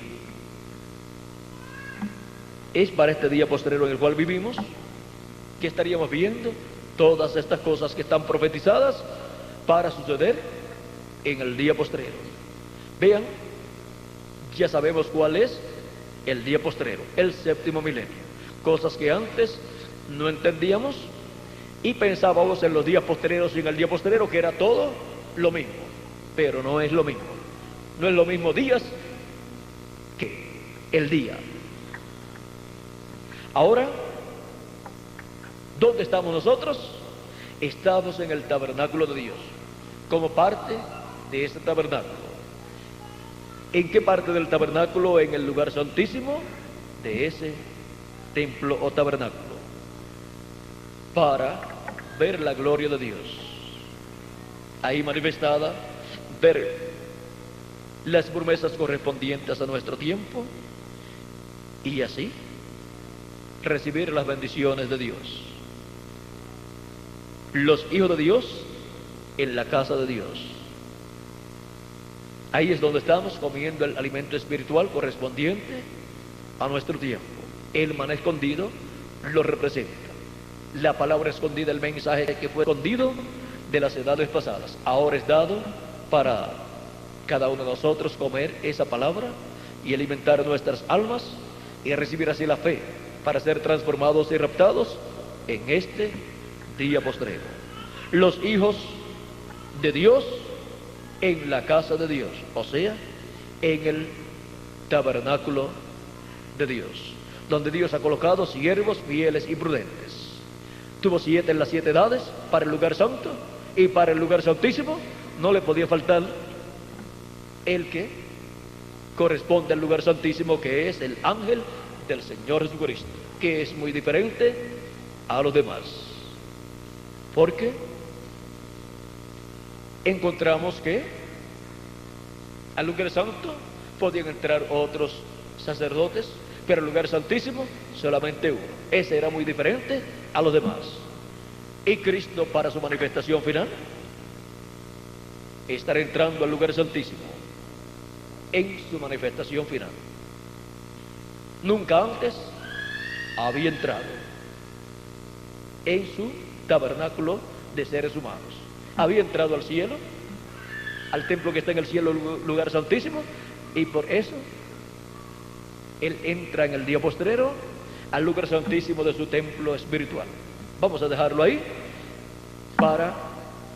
es para este día postrero en el cual vivimos que estaríamos viendo todas estas cosas que están profetizadas para suceder en el día postrero. Vean, ya sabemos cuál es el día postrero, el séptimo milenio. Cosas que antes no entendíamos y pensábamos en los días postreros y en el día postrero que era todo lo mismo, pero no es lo mismo. No es lo mismo días que el día. Ahora, ¿dónde estamos nosotros? Estamos en el tabernáculo de Dios, como parte de ese tabernáculo. ¿En qué parte del tabernáculo? En el lugar santísimo de ese templo o tabernáculo, para ver la gloria de Dios ahí manifestada, ver las promesas correspondientes a nuestro tiempo y así recibir las bendiciones de Dios. Los hijos de Dios en la casa de Dios. Ahí es donde estamos comiendo el alimento espiritual correspondiente a nuestro tiempo. El maná escondido lo representa. La palabra escondida, el mensaje que fue escondido de las edades pasadas, ahora es dado para cada uno de nosotros comer esa palabra y alimentar nuestras almas y recibir así la fe para ser transformados y raptados en este día postrero. Los hijos de Dios en la casa de Dios, o sea, en el tabernáculo de Dios, donde Dios ha colocado siervos fieles y prudentes. Tuvo 7 en las 7 edades para el lugar santo, y para el lugar santísimo no le podía faltar el que corresponde al lugar santísimo, que es el ángel del Señor Jesucristo, que es muy diferente a los demás, porque encontramos que al lugar santo podían entrar otros sacerdotes, pero al lugar santísimo solamente uno. Ese era muy diferente a los demás. Y Cristo, para su manifestación final, estará entrando al lugar santísimo en su manifestación final. Nunca antes había entrado en su tabernáculo de seres humanos. Había entrado al cielo, al templo que está en el cielo, lugar santísimo, y por eso Él entra en el día postrero al lugar santísimo de su templo espiritual. Vamos a dejarlo ahí para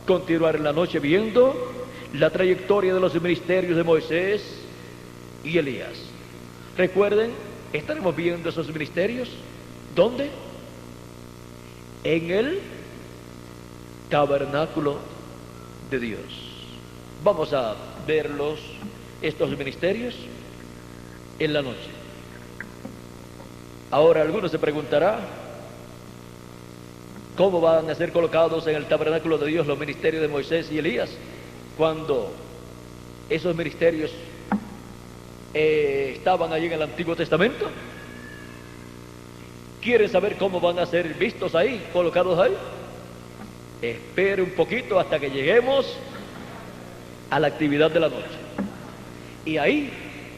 continuar en la noche viendo la trayectoria de los ministerios de Moisés y Elías. Recuerden, estaremos viendo esos ministerios. ¿Dónde? En el tabernáculo de Dios. Vamos a verlos, estos ministerios, en la noche. Ahora algunos se preguntará, ¿cómo van a ser colocados en el tabernáculo de Dios los ministerios de Moisés y Elías cuando esos ministerios estaban allí en el Antiguo Testamento? ¿Quieren saber cómo van a ser vistos ahí, colocados ahí? Espere un poquito hasta que lleguemos a la actividad de la noche, y ahí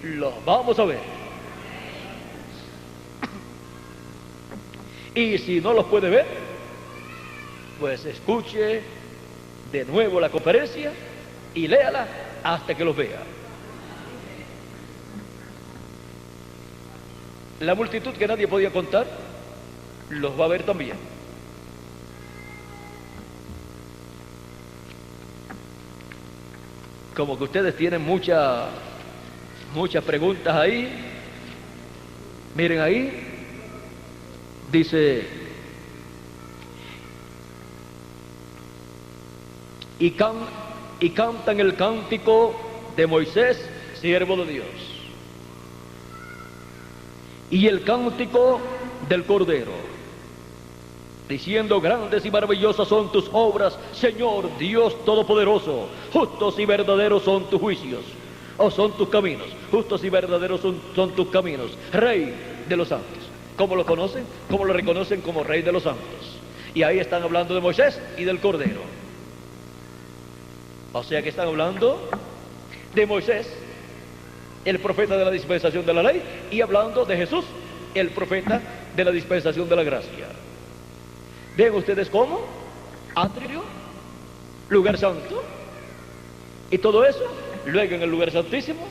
los vamos a ver. Y si no los puede ver, pues escuche de nuevo la conferencia y léala hasta que los vea. La multitud que nadie podía contar los va a ver también. como que ustedes tienen muchas preguntas ahí. Miren ahí, dice, y cantan el cántico de Moisés, siervo de Dios, y el cántico del Cordero, diciendo: grandes y maravillosas son tus obras, Señor Dios Todopoderoso. Justos y verdaderos son tus juicios, o son tus caminos. Justos y verdaderos son tus caminos, Rey de los santos. ¿Cómo lo conocen? ¿Cómo lo reconocen como Rey de los santos? Y ahí están hablando de Moisés y del Cordero. O sea que están hablando de Moisés, el profeta de la dispensación de la ley, y hablando de Jesús, el profeta de la dispensación de la gracia. ¿Ven ustedes cómo? Atrio, lugar santo, y todo eso. Luego en el lugar santísimo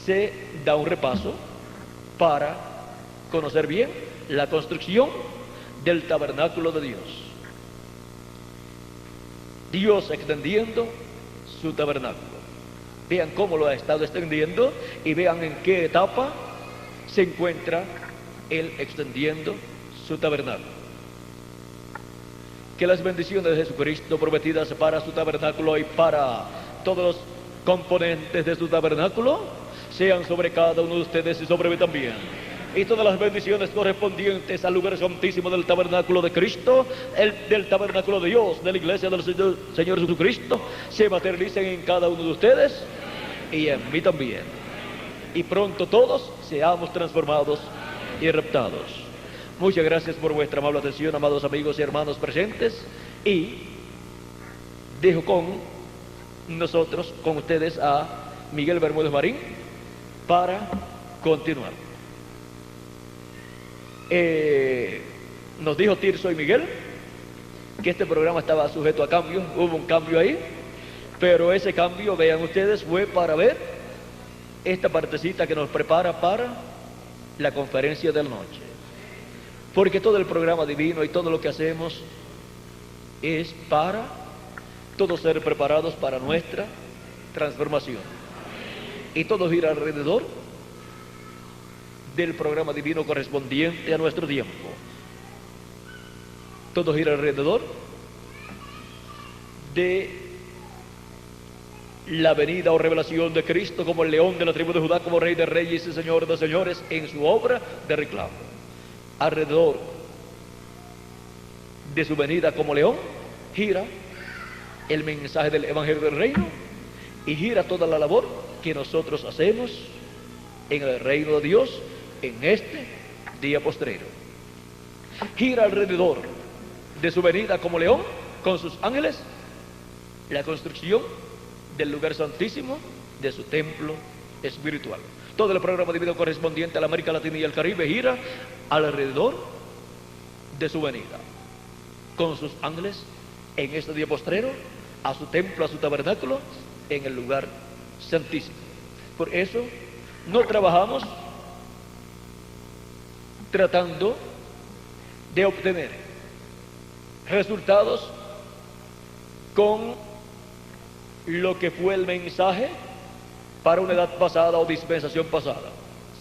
se da un repaso para conocer bien la construcción del tabernáculo de Dios. Dios extendiendo su tabernáculo. Vean cómo lo ha estado extendiendo y vean en qué etapa se encuentra Él extendiendo su tabernáculo. Que las bendiciones de Jesucristo prometidas para su tabernáculo y para todos los componentes de su tabernáculo sean sobre cada uno de ustedes y sobre mí también. Y todas las bendiciones correspondientes al lugar santísimo del tabernáculo de Cristo, del tabernáculo de Dios, de la iglesia del Señor Jesucristo, se materialicen en cada uno de ustedes y en mí también. Y pronto todos seamos transformados y raptados. Muchas gracias por vuestra amable atención, amados amigos y hermanos presentes, y dejo con ustedes a Miguel Bermúdez Marín para continuar. Nos dijo Tirso y Miguel que este programa estaba sujeto a cambio. Hubo un cambio ahí, pero ese cambio, vean ustedes, fue para ver esta partecita que nos prepara para la conferencia de la noche, porque todo el programa divino y todo lo que hacemos es para todos ser preparados para nuestra transformación, y todo gira alrededor del programa divino correspondiente a nuestro tiempo. Todo gira alrededor de la venida o revelación de Cristo como el león de la tribu de Judá, como Rey de reyes y Señor de señores en su obra de reclamo. Alrededor de su venida como león gira el mensaje del Evangelio del Reino, y gira toda la labor que nosotros hacemos en el reino de Dios en este día postrero. Gira alrededor de su venida como león con sus ángeles la construcción del lugar santísimo de su templo espiritual. Todo el programa divino correspondiente a la América Latina y el Caribe gira alrededor de su venida con sus ángeles en este día postrero a su templo, a su tabernáculo en el lugar santísimo. Por eso no trabajamos tratando de obtener resultados con lo que fue el mensaje para una edad pasada o dispensación pasada,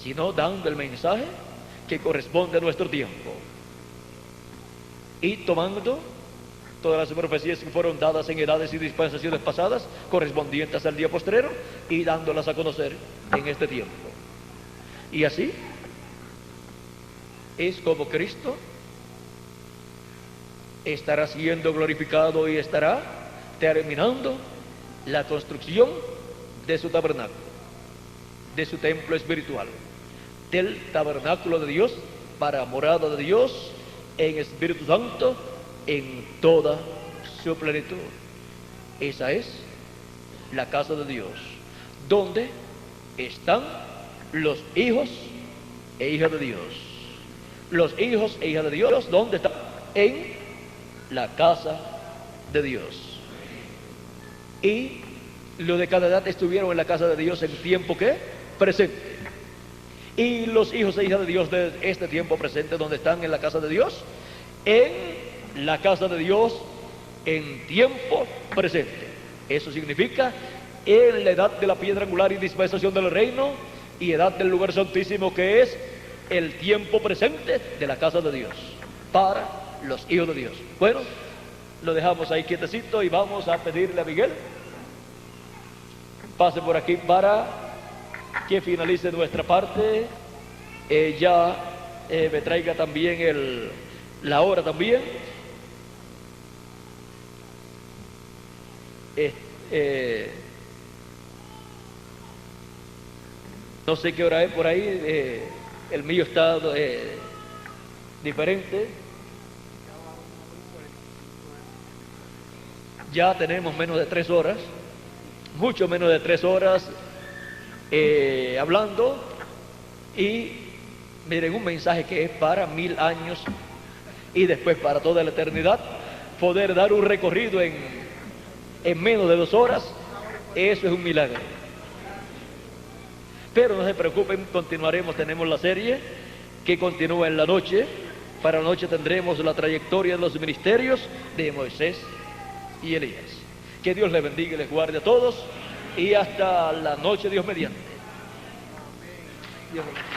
sino dando el mensaje que corresponde a nuestro tiempo y tomando todas las profecías que fueron dadas en edades y dispensaciones pasadas correspondientes al día postrero y dándolas a conocer en este tiempo. Y así es como Cristo estará siendo glorificado y estará terminando la construcción de su tabernáculo, de su templo espiritual, del tabernáculo de Dios para morada de Dios en Espíritu Santo en toda su plenitud. Esa es la casa de Dios, donde están los hijos e hijas de Dios. Los hijos e hijas de Dios, ¿dónde están? En la casa de Dios. Y los de cada edad estuvieron en la casa de Dios en tiempo que presente. Y los hijos e hijas de Dios de este tiempo presente, ¿dónde están? En la casa de Dios. En la casa de Dios en tiempo presente. Eso significa en la edad de la piedra angular y dispensación del reino, y edad del lugar santísimo, que es el tiempo presente de la casa de Dios, para los hijos de Dios. Bueno, lo dejamos ahí quietecito y vamos a pedirle a Miguel, pase por aquí para que finalice nuestra parte. Ya me traiga también la hora también. No sé qué hora es por ahí, el mío está diferente. Ya tenemos menos de 3 horas, mucho menos de 3 horas hablando, y miren, un mensaje que es para 1000 años y después para toda la eternidad. Poder dar un recorrido en menos de 2 horas, eso es un milagro. Pero no se preocupen, continuaremos, tenemos la serie que continúa en la noche. Para la noche tendremos la trayectoria de los ministerios de Moisés y Elías. Que Dios les bendiga y les guarde a todos, y hasta la noche, Dios mediante. Dios mediante.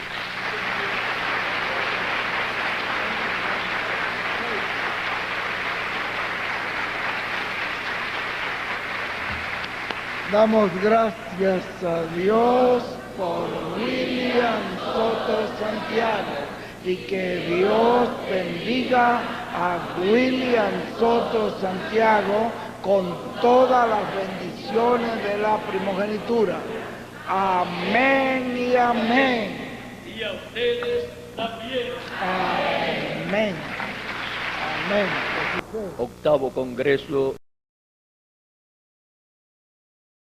Damos gracias a Dios por William Soto Santiago, y que Dios bendiga a William Soto Santiago con todas las bendiciones de la primogenitura. Amén y amén. Y a ustedes también. Amén. Amén. Octavo Congreso